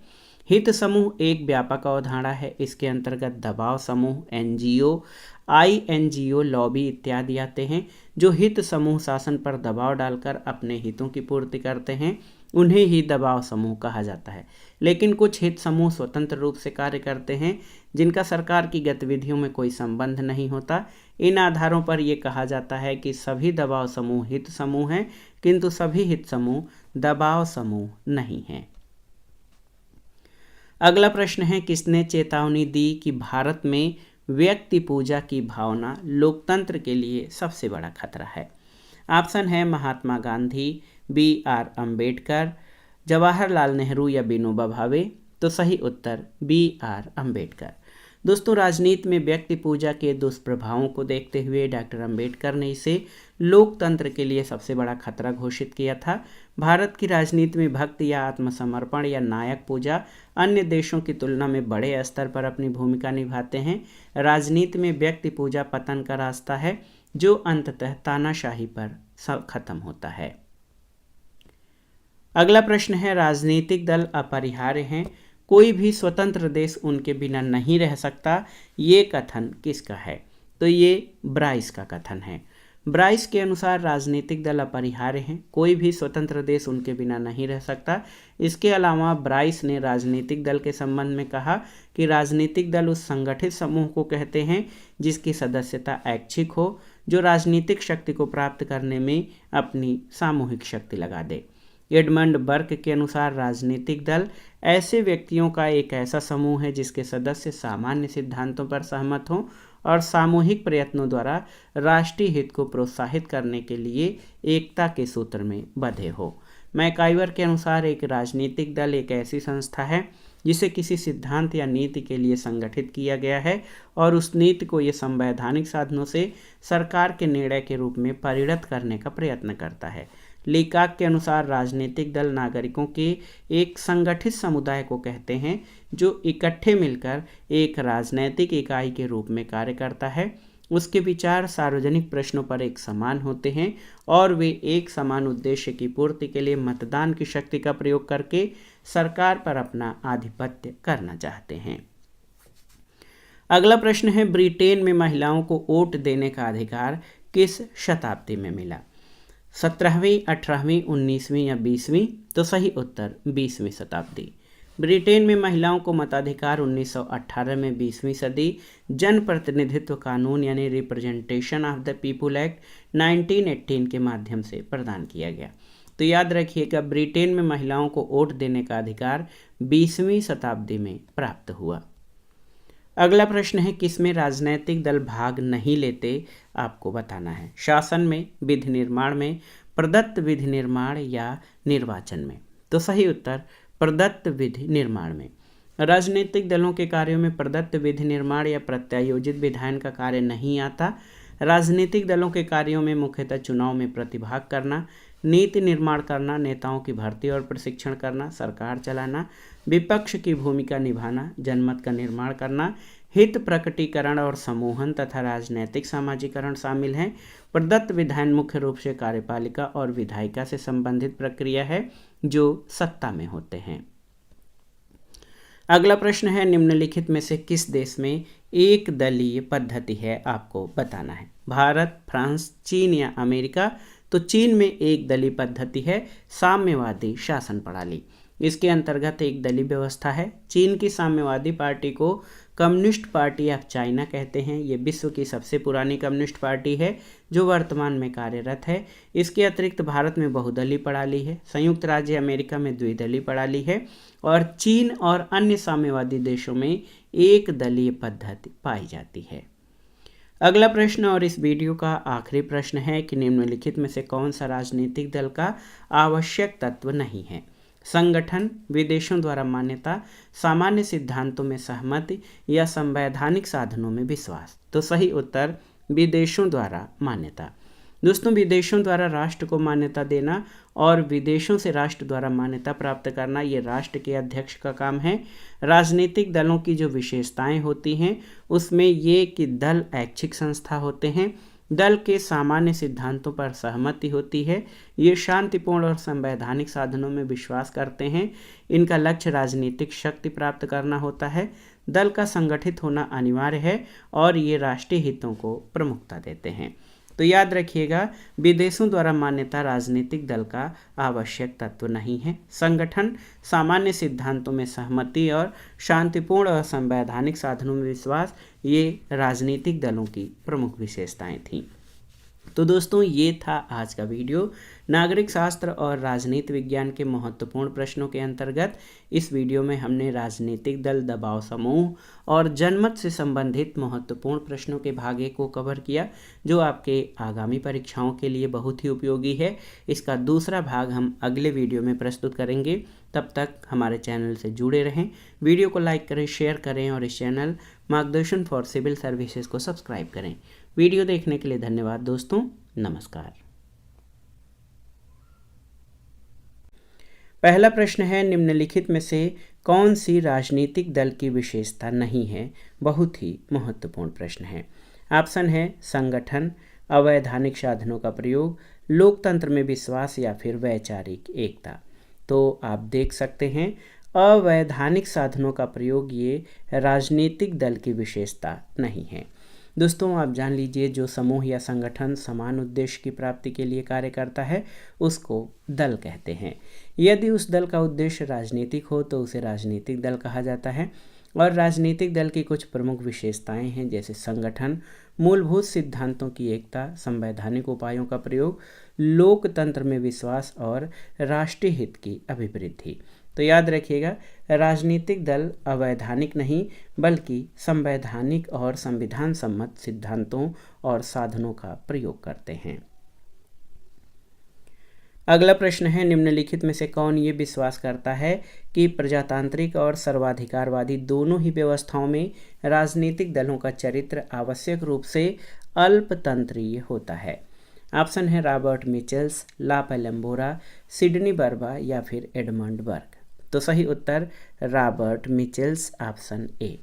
हित समूह एक व्यापक अवधारणा है। इसके अंतर्गत दबाव समूह, एनजीओ, आईएनजीओ, लॉबी इत्यादि आते हैं। जो हित समूह शासन पर दबाव डालकर अपने हितों की पूर्ति करते हैं उन्हें ही दबाव समूह कहा जाता है। लेकिन कुछ हित समूह स्वतंत्र रूप से कार्य करते हैं जिनका सरकार की गतिविधियों में कोई संबंध नहीं होता। इन आधारों पर यह कहा जाता है कि सभी दबाव समूह हित समूह हैं, किंतु सभी हित समूह दबाव समूह नहीं हैं। अगला प्रश्न है, किसने चेतावनी दी कि भारत में व्यक्ति पूजा की भावना लोकतंत्र के लिए सबसे बड़ा खतरा है? ऑप्शन है महात्मा गांधी, बी आर अम्बेडकर, जवाहरलाल नेहरू या विनोबा भावे। तो सही उत्तर बी आर अम्बेडकर। दोस्तों, राजनीति में व्यक्ति पूजा के दुष्प्रभावों को देखते हुए डॉक्टर अंबेडकर ने इसे लोकतंत्र के लिए सबसे बड़ा खतरा घोषित किया था। भारत की राजनीति में भक्ति या आत्मसमर्पण या नायक पूजा अन्य देशों की तुलना में बड़े स्तर पर अपनी भूमिका निभाते हैं। राजनीति में व्यक्ति पूजा पतन का रास्ता है, जो अंततः तानाशाही पर खत्म होता है। अगला प्रश्न है, राजनीतिक दल अपरिहार्य हैं, कोई भी स्वतंत्र देश उनके बिना नहीं रह सकता, ये कथन किसका है? तो ये ब्राइस का कथन है। ब्राइस के अनुसार राजनीतिक दल अपरिहार्य हैं, कोई भी स्वतंत्र देश उनके बिना नहीं रह सकता। इसके अलावा ब्राइस ने राजनीतिक दल के संबंध में कहा कि राजनीतिक दल उस संगठित समूह को कहते हैं जिसकी सदस्यता ऐच्छिक हो, जो राजनीतिक शक्ति को प्राप्त करने में अपनी सामूहिक शक्ति लगा दे। एडमंड बर्क के अनुसार राजनीतिक दल ऐसे व्यक्तियों का एक ऐसा समूह है जिसके सदस्य सामान्य सिद्धांतों पर सहमत हों और सामूहिक प्रयत्नों द्वारा राष्ट्रीय हित को प्रोत्साहित करने के लिए एकता के सूत्र में बंधे हो। मैकाइवर के अनुसार एक राजनीतिक दल एक ऐसी संस्था है जिसे किसी सिद्धांत या नीति के लिए संगठित किया गया है और उस नीति को ये संवैधानिक साधनों से सरकार के निर्णय के रूप में परिणत करने का प्रयत्न करता है। लीकाक के अनुसार राजनीतिक दल नागरिकों के एक संगठित समुदाय को कहते हैं जो इकट्ठे मिलकर एक राजनैतिक इकाई के रूप में कार्य करता है। उसके विचार सार्वजनिक प्रश्नों पर एक समान होते हैं और वे एक समान उद्देश्य की पूर्ति के लिए मतदान की शक्ति का प्रयोग करके सरकार पर अपना आधिपत्य करना चाहते हैं। अगला प्रश्न है, ब्रिटेन में महिलाओं को वोट देने का अधिकार किस शताब्दी में मिला? 17वीं, 18वीं, 19वीं या 20वीं? तो सही उत्तर 20वीं शताब्दी। ब्रिटेन में महिलाओं को मताधिकार 1918 में 20वीं सदी जन प्रतिनिधित्व कानून यानी representation of the people act 1918 के माध्यम से प्रदान किया गया। तो याद रखिएगा, ब्रिटेन में महिलाओं को वोट देने का अधिकार 20वीं शताब्दी में प्राप्त हुआ। अगला प्रश्न है, किसमें राजनैतिक दल भाग नहीं लेते? आपको बताना है। शासन में, विधि निर्माण में, प्रदत्त विधि निर्माण या निर्वाचन में? तो सही उत्तर प्रदत्त विधि निर्माण में। राजनीतिक दलों के कार्यों में प्रदत्त विधि निर्माण या प्रत्यायोजित विधायन का कार्य नहीं आता। राजनीतिक दलों के कार्यों में मुख्यतः चुनाव में प्रतिभाग करना, नीति निर्माण करना, नेताओं की भर्ती और प्रशिक्षण करना, सरकार चलाना, विपक्ष की भूमिका निभाना, जनमत का निर्माण करना, हित प्रकटीकरण और समूहन तथा राजनैतिक सामाजिकरण शामिल हैं। प्रदत्त विधायन मुख्य रूप से कार्यपालिका और विधायिका से संबंधित प्रक्रिया है जो सत्ता में होते हैं। अगला प्रश्न है, निम्नलिखित में से किस देश में एक दलीय पद्धति है? आपको बताना है। भारत, फ्रांस, चीन या अमेरिका? तो चीन में एक दलीय पद्धति है, साम्यवादी शासन प्रणाली। इसके अंतर्गत एक दलीय व्यवस्था है। चीन की साम्यवादी पार्टी को कम्युनिस्ट पार्टी ऑफ चाइना कहते हैं। ये विश्व की सबसे पुरानी कम्युनिस्ट पार्टी है जो वर्तमान में कार्यरत है। इसके अतिरिक्त भारत में बहुदलीय प्रणाली है, संयुक्त राज्य अमेरिका में द्विदलीय प्रणाली है और चीन और अन्य साम्यवादी देशों में एक दलीय पद्धति पाई जाती है। अगला प्रश्न और इस वीडियो का आखिरी प्रश्न है कि निम्नलिखित में से कौन सा राजनीतिक दल का आवश्यक तत्व नहीं है? संगठन, विदेशों द्वारा मान्यता, सामान्य सिद्धांतों में सहमति या संवैधानिक साधनों में विश्वास? तो सही उत्तर विदेशों द्वारा मान्यता। दोस्तों, विदेशों द्वारा राष्ट्र को मान्यता देना और विदेशों से राष्ट्र द्वारा मान्यता प्राप्त करना ये राष्ट्र के अध्यक्ष का काम है। राजनीतिक दलों की जो विशेषताएं होती हैं उसमें ये कि दल ऐच्छिक संस्था होते हैं, दल के सामान्य सिद्धांतों पर सहमति होती है, ये शांतिपूर्ण और संवैधानिक साधनों में विश्वास करते हैं, इनका लक्ष्य राजनीतिक शक्ति प्राप्त करना होता है, दल का संगठित होना अनिवार्य है और ये राष्ट्रीय हितों को प्रमुखता देते हैं। तो याद रखिएगा, विदेशों द्वारा मान्यता राजनीतिक दल का आवश्यक तत्व नहीं है। संगठन, सामान्य सिद्धांतों में सहमति और शांतिपूर्ण और संवैधानिक साधनों में विश्वास ये राजनीतिक दलों की प्रमुख विशेषताएं थीं। तो दोस्तों, ये था आज का वीडियो। नागरिक शास्त्र और राजनीति विज्ञान के महत्वपूर्ण प्रश्नों के अंतर्गत इस वीडियो में हमने राजनीतिक दल, दबाव समूह और जनमत से संबंधित महत्वपूर्ण प्रश्नों के भाग को कवर किया, जो आपके आगामी परीक्षाओं के लिए बहुत ही उपयोगी है। इसका दूसरा भाग हम अगले वीडियो में प्रस्तुत करेंगे। तब तक हमारे चैनल से जुड़े रहें, वीडियो को लाइक करें, शेयर करें और इस चैनल मार्गदर्शन फॉर सिविल सर्विसेज को सब्सक्राइब करें। वीडियो देखने के लिए धन्यवाद दोस्तों, नमस्कार। पहला प्रश्न है, निम्नलिखित में से कौन सी राजनीतिक दल की विशेषता नहीं है? बहुत ही महत्वपूर्ण प्रश्न है। ऑप्शन है संगठन, अवैधानिक साधनों का प्रयोग, लोकतंत्र में विश्वास या फिर वैचारिक एकता। तो आप देख सकते हैं अवैधानिक साधनों का प्रयोग ये राजनीतिक दल की विशेषता नहीं है। दोस्तों आप जान लीजिए, जो समूह या संगठन समान उद्देश्य की प्राप्ति के लिए कार्य करता है उसको दल कहते हैं। यदि उस दल का उद्देश्य राजनीतिक हो तो उसे राजनीतिक दल कहा जाता है। और राजनीतिक दल की कुछ प्रमुख विशेषताएं हैं, जैसे संगठन, मूलभूत सिद्धांतों की एकता, संवैधानिक उपायों का प्रयोग, लोकतंत्र में विश्वास और राष्ट्रीय हित की अभिवृद्धि। तो याद रखिएगा, राजनीतिक दल अवैधानिक नहीं बल्कि संवैधानिक और संविधान सम्मत सिद्धांतों और साधनों का प्रयोग करते हैं। अगला प्रश्न है, निम्नलिखित में से कौन ये विश्वास करता है कि प्रजातांत्रिक और सर्वाधिकारवादी दोनों ही व्यवस्थाओं में राजनीतिक दलों का चरित्र आवश्यक रूप से अल्पतंत्रीय होता है? ऑप्शन है रॉबर्ट मिचेल्स, ला पैलम्बोरा, सिडनी बर्बा या फिर एडमंड बर्ग। तो सही उत्तर रॉबर्ट मिचेल्स, ऑप्शन ए।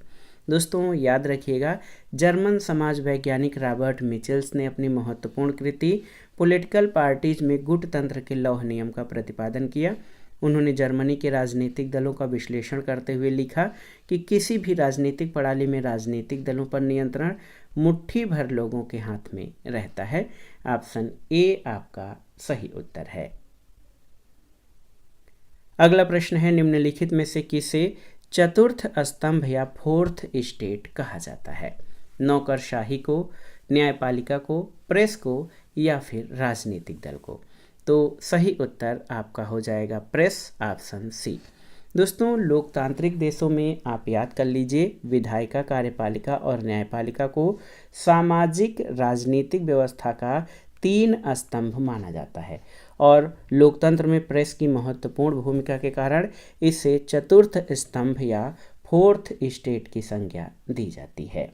दोस्तों याद रखिएगा, जर्मन समाज वैज्ञानिक रॉबर्ट मिचेल्स ने अपनी महत्वपूर्ण कृति पॉलिटिकल पार्टीज में गुटतंत्र के लौह नियम का प्रतिपादन किया। उन्होंने जर्मनी के राजनीतिक दलों का विश्लेषण करते हुए लिखा कि किसी भी राजनीतिक प्रणाली में राजनीतिक दलों पर नियंत्रण मुट्ठी भर लोगों के हाथ में रहता है। ऑप्शन ए आपका सही उत्तर है। अगला प्रश्न है, निम्नलिखित में से किसे चतुर्थ स्तंभ या फोर्थ स्टेट कहा जाता है? नौकरशाही को, न्यायपालिका को, प्रेस को या फिर राजनीतिक दल को? तो सही उत्तर आपका हो जाएगा प्रेस, ऑप्शन सी। दोस्तों लोकतांत्रिक देशों में आप याद कर लीजिए, विधायिका, कार्यपालिका और न्यायपालिका को सामाजिक राजनीतिक व्यवस्था का 3 स्तंभ माना जाता है और लोकतंत्र में प्रेस की महत्वपूर्ण भूमिका के कारण इसे चतुर्थ स्तंभ या फोर्थ स्टेट की संज्ञा दी जाती है।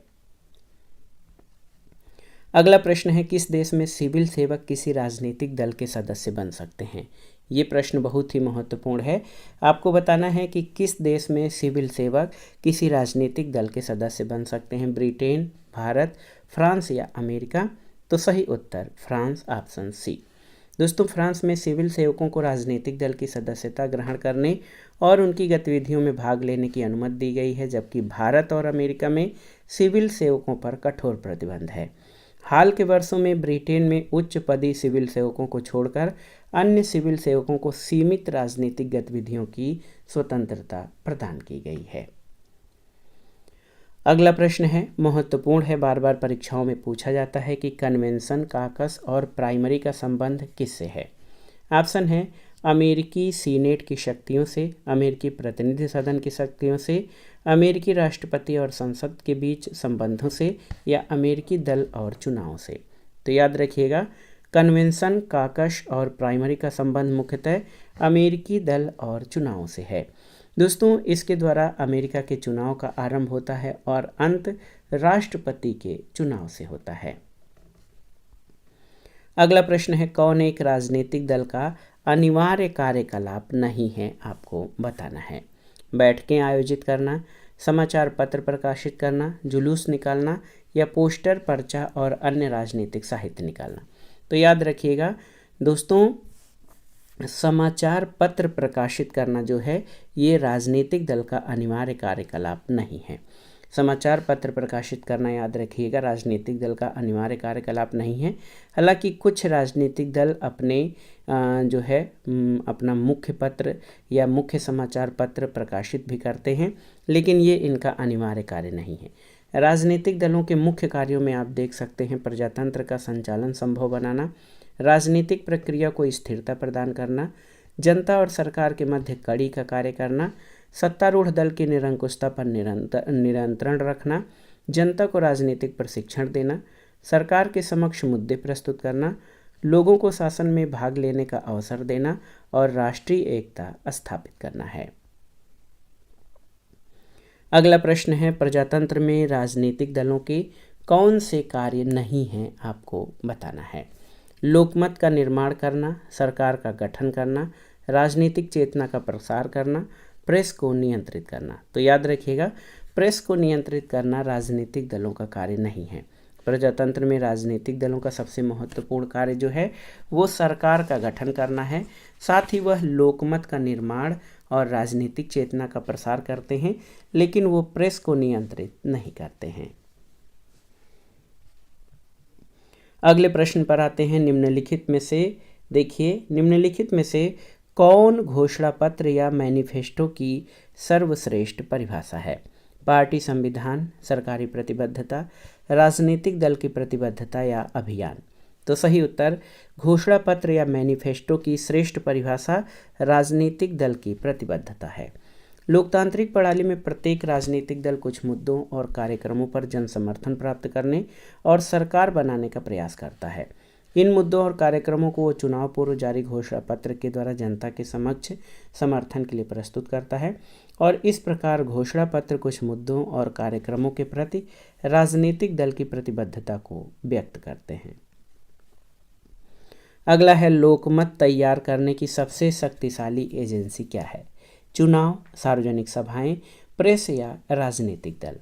अगला प्रश्न है, किस देश में सिविल सेवक किसी राजनीतिक दल के सदस्य बन सकते हैं? ये प्रश्न बहुत ही महत्वपूर्ण है। आपको बताना है कि किस देश में सिविल सेवक किसी राजनीतिक दल के सदस्य बन सकते हैं। ब्रिटेन, भारत, फ्रांस या अमेरिका? तो सही उत्तर फ्रांस, ऑप्शन सी। दोस्तों फ्रांस में सिविल सेवकों को राजनीतिक दल की सदस्यता ग्रहण करने और उनकी गतिविधियों में भाग लेने की अनुमति दी गई है, जबकि भारत और अमेरिका में सिविल सेवकों पर कठोर प्रतिबंध है। हाल के वर्षों में ब्रिटेन में उच्च पदीय सिविल सेवकों को छोड़कर अन्य सिविल सेवकों को सीमित राजनीतिक गतिविधियों की स्वतंत्रता प्रदान की गई है। अगला प्रश्न है, महत्वपूर्ण है, बार बार परीक्षाओं में पूछा जाता है कि कन्वेंशन, काकस और प्राइमरी का संबंध किससे है? ऑप्शन है अमेरिकी सीनेट की शक्तियों से, अमेरिकी प्रतिनिधि सदन की शक्तियों से, अमेरिकी राष्ट्रपति और संसद के बीच संबंधों से या अमेरिकी दल और चुनाव से। तो याद रखिएगा, कन्वेंशन, काकस और प्राइमरी का संबंध मुख्यतः अमेरिकी दल और चुनाव से है। दोस्तों इसके द्वारा अमेरिका के चुनाव का आरंभ होता है और अंत राष्ट्रपति के चुनाव से होता है। अगला प्रश्न है, कौन एक राजनीतिक दल का अनिवार्य कार्यकलाप नहीं है? आपको बताना है। बैठकें आयोजित करना, समाचार पत्र प्रकाशित करना, जुलूस निकालना या पोस्टर, पर्चा और अन्य राजनीतिक साहित्य निकालना। तो याद रखिएगा दोस्तों, समाचार पत्र प्रकाशित करना जो है ये राजनीतिक दल का अनिवार्य कार्यकलाप नहीं है। समाचार पत्र प्रकाशित करना याद रखिएगा राजनीतिक दल का अनिवार्य कार्यकलाप नहीं है। हालांकि कुछ राजनीतिक दल अपने जो है अपना मुख्य पत्र या मुख्य समाचार पत्र प्रकाशित भी करते हैं, लेकिन ये इनका अनिवार्य कार्य नहीं है। राजनीतिक दलों के मुख्य कार्यों में आप देख सकते हैं प्रजातंत्र का संचालन संभव बनाना, राजनीतिक प्रक्रिया को स्थिरता प्रदान करना, जनता और सरकार के मध्य कड़ी का कार्य करना, सत्तारूढ़ दल की निरंकुशता पर नियंत्रण रखना, जनता को राजनीतिक प्रशिक्षण देना, सरकार के समक्ष मुद्दे प्रस्तुत करना, लोगों को शासन में भाग लेने का अवसर देना और राष्ट्रीय एकता स्थापित करना है। अगला प्रश्न है, प्रजातंत्र में राजनीतिक दलों के कौन से कार्य नहीं हैं, आपको बताना है। लोकमत का निर्माण करना, सरकार का गठन करना, राजनीतिक चेतना का प्रसार करना, प्रेस को नियंत्रित करना। तो याद रखिएगा, प्रेस को नियंत्रित करना राजनीतिक दलों का कार्य नहीं है। प्रजातंत्र में राजनीतिक दलों का सबसे महत्वपूर्ण कार्य जो है वो सरकार का गठन करना है, साथ ही वह लोकमत का निर्माण और राजनीतिक चेतना का प्रसार करते हैं, लेकिन वो प्रेस को नियंत्रित नहीं करते हैं। अगले प्रश्न पर आते हैं। निम्नलिखित में से देखिए, निम्नलिखित में से कौन घोषणा पत्र या मैनिफेस्टो की सर्वश्रेष्ठ परिभाषा है? पार्टी संविधान, सरकारी प्रतिबद्धता, राजनीतिक दल की प्रतिबद्धता या अभियान। तो सही उत्तर घोषणा पत्र या मैनिफेस्टो की श्रेष्ठ परिभाषा राजनीतिक दल की प्रतिबद्धता है। लोकतांत्रिक प्रणाली में प्रत्येक राजनीतिक दल कुछ मुद्दों और कार्यक्रमों पर जन समर्थन प्राप्त करने और सरकार बनाने का प्रयास करता है। इन मुद्दों और कार्यक्रमों को वो चुनाव पूर्व जारी घोषणा पत्र के द्वारा जनता के समक्ष समर्थन के लिए प्रस्तुत करता है और इस प्रकार घोषणा पत्र कुछ मुद्दों और कार्यक्रमों के प्रति राजनीतिक दल की प्रतिबद्धता को व्यक्त करते हैं। अगला है, लोकमत तैयार करने की सबसे शक्तिशाली एजेंसी क्या है? चुनाव, सार्वजनिक सभाएं, प्रेस या राजनीतिक दल।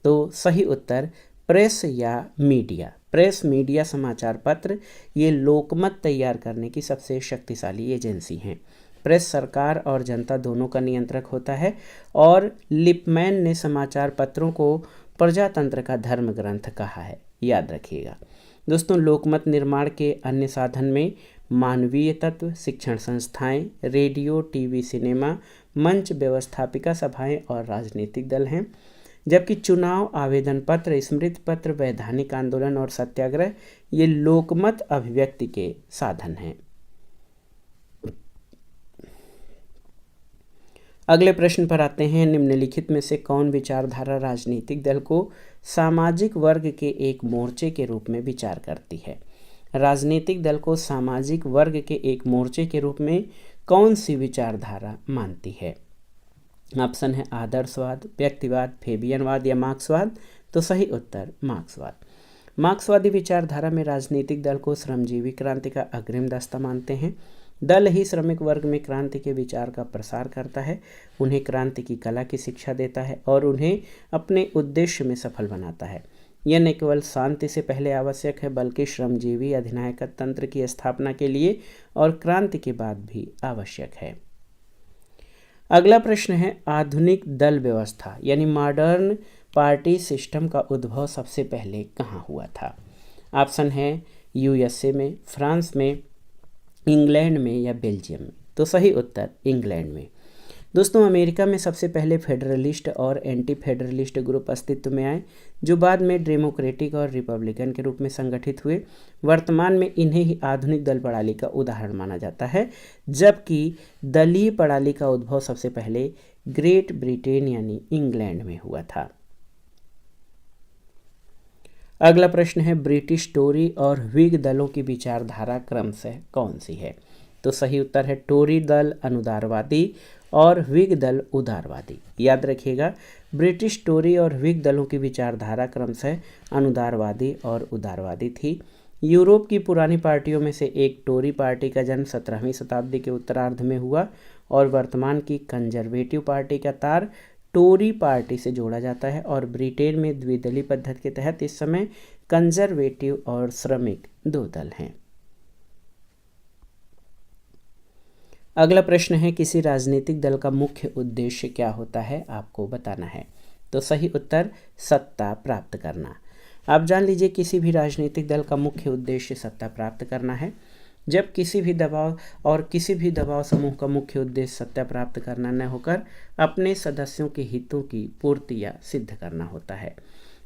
तो सही उत्तर प्रेस या मीडिया। प्रेस, मीडिया, समाचार पत्र ये लोकमत तैयार करने की सबसे शक्तिशाली एजेंसी हैं। प्रेस सरकार और जनता दोनों का नियंत्रक होता है और लिपमैन ने समाचार पत्रों को प्रजातंत्र का धर्म ग्रंथ कहा है, याद रखिएगा। दोस्तों, लोकमत निर्माण के अन्य साधन में मानवीय तत्व, शिक्षण संस्थाएं, रेडियो, टीवी, सिनेमा, मंच, व्यवस्थापिका सभाएं और राजनीतिक दल हैं, जबकि चुनाव, आवेदन पत्र, स्मृति पत्र, वैधानिक आंदोलन और सत्याग्रह ये लोकमत अभिव्यक्ति के साधन हैं। अगले प्रश्न पर आते हैं। निम्नलिखित में से कौन विचारधारा राजनीतिक दल को सामाजिक वर्ग के एक मोर्चे के रूप में विचार करती है? राजनीतिक दल को सामाजिक वर्ग के एक मोर्चे के रूप में कौन सी विचारधारा मानती है? ऑप्शन है आदर्शवाद, व्यक्तिवाद, फेबियनवाद या मार्क्सवाद। तो सही उत्तर मार्क्सवाद। मार्क्सवादी विचारधारा में राजनीतिक दल को श्रमजीवी क्रांति का अग्रिम दस्ता मानते हैं। दल ही श्रमिक वर्ग में क्रांति के विचार का प्रसार करता है, उन्हें क्रांति की कला की शिक्षा देता है और उन्हें अपने उद्देश्य में सफल बनाता है। यह न केवल शांति से पहले आवश्यक है बल्कि श्रमजीवी अधिनायक तंत्र की स्थापना के लिए और क्रांति के बाद भी आवश्यक है। अगला प्रश्न है, आधुनिक दल व्यवस्था यानी मॉडर्न पार्टी सिस्टम का उद्भव सबसे पहले कहाँ हुआ था? ऑप्शन है यूएसए में, फ्रांस में, इंग्लैंड में या बेल्जियम में। तो सही उत्तर इंग्लैंड में। दोस्तों, अमेरिका में सबसे पहले फेडरलिस्ट और एंटी फेडरलिस्ट ग्रुप अस्तित्व में आए, जो बाद में डेमोक्रेटिक और रिपब्लिकन के रूप में संगठित हुए। वर्तमान में इन्हें ही आधुनिक दल प्रणाली का उदाहरण माना जाता है, जबकि दलीय प्रणाली का उद्भव सबसे पहले ग्रेट ब्रिटेन यानी इंग्लैंड में हुआ था। अगला प्रश्न है, ब्रिटिश टोरी और व्हिग दलों की विचारधारा क्रमशः कौन सी है? तो सही उत्तर है टोरी दल अनुदारवादी और व्हिग दल उदारवादी। याद रखिएगा, ब्रिटिश टोरी और व्हिग दलों की विचारधारा क्रमशः अनुदारवादी और उदारवादी थी। यूरोप की पुरानी पार्टियों में से एक टोरी पार्टी का जन्म 17वीं शताब्दी के उत्तरार्ध में हुआ और वर्तमान की कंजर्वेटिव पार्टी का तार टोरी पार्टी से जोड़ा जाता है और ब्रिटेन में द्विदलीय पद्धति के तहत इस समय कंजर्वेटिव और श्रमिक दो दल हैं। अगला प्रश्न है, किसी राजनीतिक दल का मुख्य उद्देश्य क्या होता है? आपको बताना है। तो सही उत्तर सत्ता प्राप्त करना। आप जान लीजिए, किसी भी राजनीतिक दल का मुख्य उद्देश्य सत्ता प्राप्त करना है। जब किसी भी दबाव समूह का मुख्य उद्देश्य सत्ता प्राप्त करना न होकर अपने सदस्यों के हितों की पूर्ति या सिद्ध करना होता है।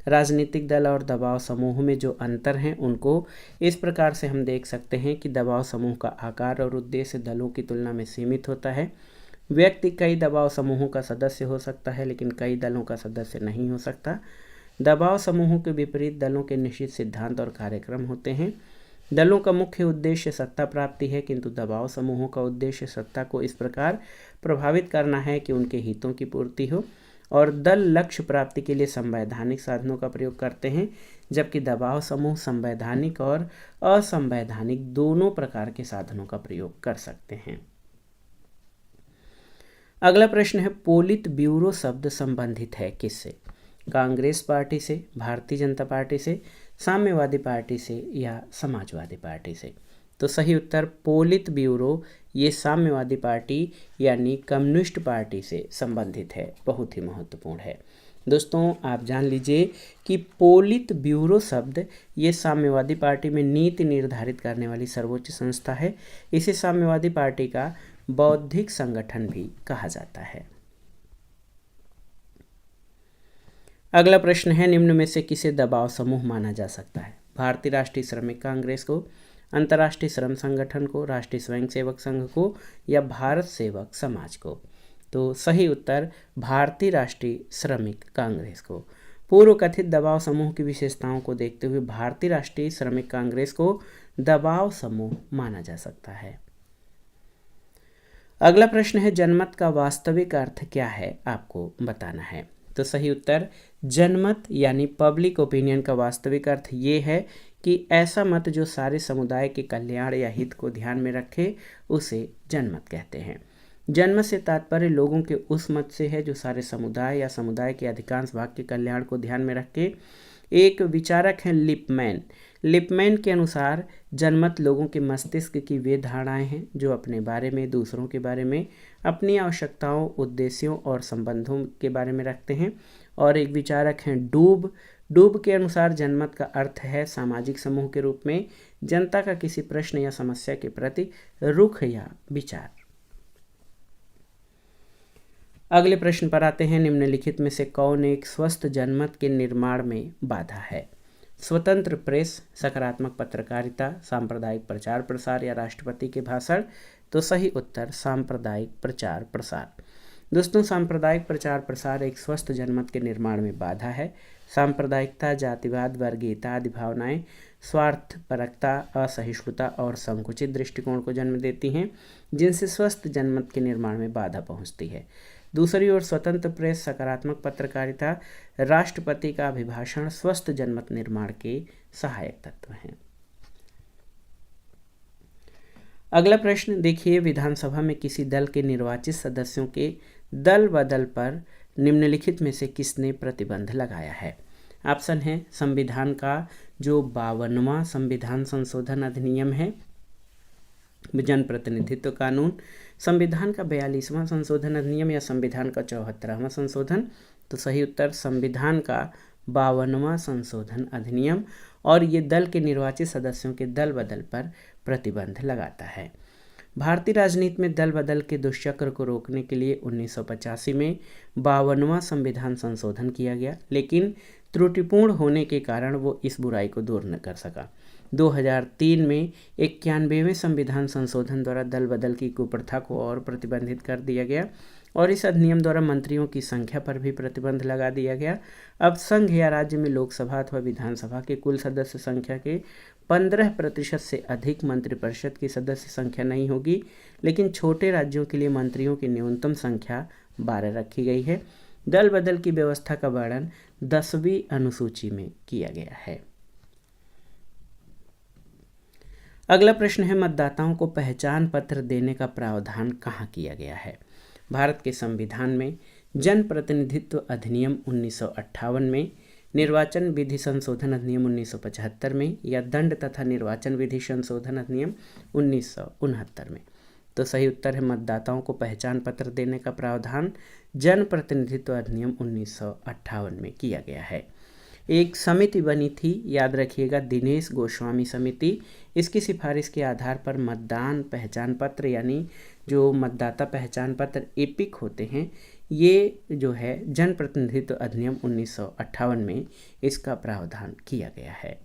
राजनीतिक दल और दबाव समूह में जो अंतर हैं उनको इस प्रकार से हम देख सकते हैं कि दबाव समूह का आकार और उद्देश्य दलों की तुलना में सीमित होता है। व्यक्ति कई दबाव समूहों का सदस्य हो सकता है लेकिन कई दलों का सदस्य नहीं हो सकता। दबाव समूहों के विपरीत दलों के निश्चित सिद्धांत और कार्यक्रम होते हैं। दलों का मुख्य उद्देश्य सत्ता प्राप्ति है, किंतु दबाव समूहों का उद्देश्य सत्ता को इस प्रकार प्रभावित करना है कि उनके हितों की पूर्ति हो। और दल लक्ष्य प्राप्ति के लिए संवैधानिक साधनों का प्रयोग करते हैं, जबकि दबाव समूह संवैधानिक और असंवैधानिक दोनों प्रकार के साधनों का प्रयोग कर सकते हैं। अगला प्रश्न है, पोलित ब्यूरो शब्द संबंधित है किससे? कांग्रेस पार्टी से, भारतीय जनता पार्टी से, साम्यवादी पार्टी से या समाजवादी पार्टी से? तो सही उत्तर पोलित ब्यूरो ये साम्यवादी पार्टी यानी कम्युनिस्ट पार्टी से संबंधित है, बहुत ही महत्वपूर्ण है। दोस्तों आप जान लीजिए कि पोलित ब्यूरो शब्द ये साम्यवादी पार्टी में नीति निर्धारित करने वाली सर्वोच्च संस्था है। इसे साम्यवादी पार्टी का बौद्धिक संगठन भी कहा जाता है। अगला प्रश्न है, निम्न में से किसे दबाव समूह माना जा सकता है? भारतीय राष्ट्रीय श्रमिक कांग्रेस को, अंतर्राष्ट्रीय श्रम संगठन को, राष्ट्रीय स्वयंसेवक संघ को या भारत सेवक समाज को? तो सही उत्तर भारतीय राष्ट्रीय श्रमिक कांग्रेस को। पूर्व कथित दबाव समूह की विशेषताओं को देखते हुए भारतीय राष्ट्रीय श्रमिक कांग्रेस को दबाव समूह माना जा सकता है। अगला प्रश्न है, जनमत का वास्तविक अर्थ क्या है? आपको बताना है। तो सही उत्तर जनमत यानी पब्लिक ओपिनियन का वास्तविक अर्थ ये है कि ऐसा मत जो सारे समुदाय के कल्याण या हित को ध्यान में रखे उसे जनमत कहते हैं। जनमत से तात्पर्य लोगों के उस मत से है जो सारे समुदाय या समुदाय के अधिकांश भाग के कल्याण को ध्यान में रख के। एक विचारक हैं लिपमैन। लिपमैन के अनुसार जनमत लोगों के मस्तिष्क की वे धारणाएं हैं जो अपने बारे में, दूसरों के बारे में, अपनी आवश्यकताओं, उद्देश्यों और संबंधों के बारे में रखते हैं। और एक विचारक हैं डूब के अनुसार जनमत का अर्थ है सामाजिक समूह के रूप में जनता का किसी प्रश्न या समस्या के प्रति रुख या विचार। अगले प्रश्न पर आते हैं, निम्नलिखित में से कौन एक स्वस्थ जनमत के निर्माण में बाधा है? स्वतंत्र प्रेस, सकारात्मक पत्रकारिता, सांप्रदायिक प्रचार प्रसार या राष्ट्रपति के भाषण? तो सही उत्तर सांप्रदायिक प्रचार प्रसार। दोस्तों सांप्रदायिक प्रचार प्रसार एक स्वस्थ जनमत के निर्माण में बाधा है। सांप्रदायिकता, जातिवाद, वर्गीयता आदि भावनाएं स्वार्थपरकता, असहिष्णुता और संकुचित दृष्टिकोण को जन्म देती हैं, जिनसे स्वस्थ जनमत के निर्माण में बाधा पहुंचती है। दूसरी ओर स्वतंत्र प्रेस, सकारात्मक पत्रकारिता, राष्ट्रपति का अभिभाषण स्वस्थ जनमत निर्माण के सहायक तत्व हैं। अगला प्रश्न देखिए, विधानसभा में किसी दल के निर्वाचित सदस्यों के दल बदल पर निम्नलिखित में से किसने प्रतिबंध लगाया है? ऑप्शन है संविधान का जो 52वां संविधान संशोधन अधिनियम है, जनप्रतिनिधित्व कानून, संविधान का 42वां संशोधन अधिनियम या संविधान का 74वां संशोधन? तो सही उत्तर संविधान का 52वां संशोधन अधिनियम। और ये दल के निर्वाचित सदस्यों के दल बदल पर प्रतिबंध लगाता है। भारतीय राजनीति में दल बदल के दुष्चक्र को रोकने के लिए 1985 में 52वां संविधान संशोधन किया गया, लेकिन त्रुटिपूर्ण होने के कारण वो इस बुराई को दूर न कर सका। 2003 में 91वें संविधान संशोधन द्वारा दल बदल की कुप्रथा को और प्रतिबंधित कर दिया गया और इस अधिनियम द्वारा मंत्रियों की संख्या पर भी प्रतिबंध लगा दिया गया। अब संघ या राज्य में लोकसभा अथवा विधानसभा के कुल सदस्य संख्या के 15% से अधिक मंत्रिपरिषद की सदस्य संख्या नहीं होगी, लेकिन छोटे राज्यों के लिए मंत्रियों की न्यूनतम संख्या 12 रखी गई है। दल बदल की व्यवस्था का वर्णन 10वीं अनुसूची में किया गया है। अगला प्रश्न है, मतदाताओं को पहचान पत्र देने का प्रावधान कहाँ किया गया है? भारत के संविधान में, जनप्रतिनिधित्व अधिनियम 1958 में, निर्वाचन विधि संशोधन अधिनियम 1975 में या दंड तथा निर्वाचन विधि संशोधन अधिनियम 1969 में? तो सही उत्तर है मतदाताओं को पहचान पत्र देने का प्रावधान जनप्रतिनिधित्व अधिनियम 1958 में किया गया है। एक समिति बनी थी, याद रखिएगा, दिनेश गोस्वामी समिति। इसकी सिफारिश के आधार पर मतदान पहचान पत्र यानी जो मतदाता पहचान पत्र एपिक होते हैं, ये जो है जनप्रतिनिधित्व अधिनियम 1958 में इसका प्रावधान किया गया है।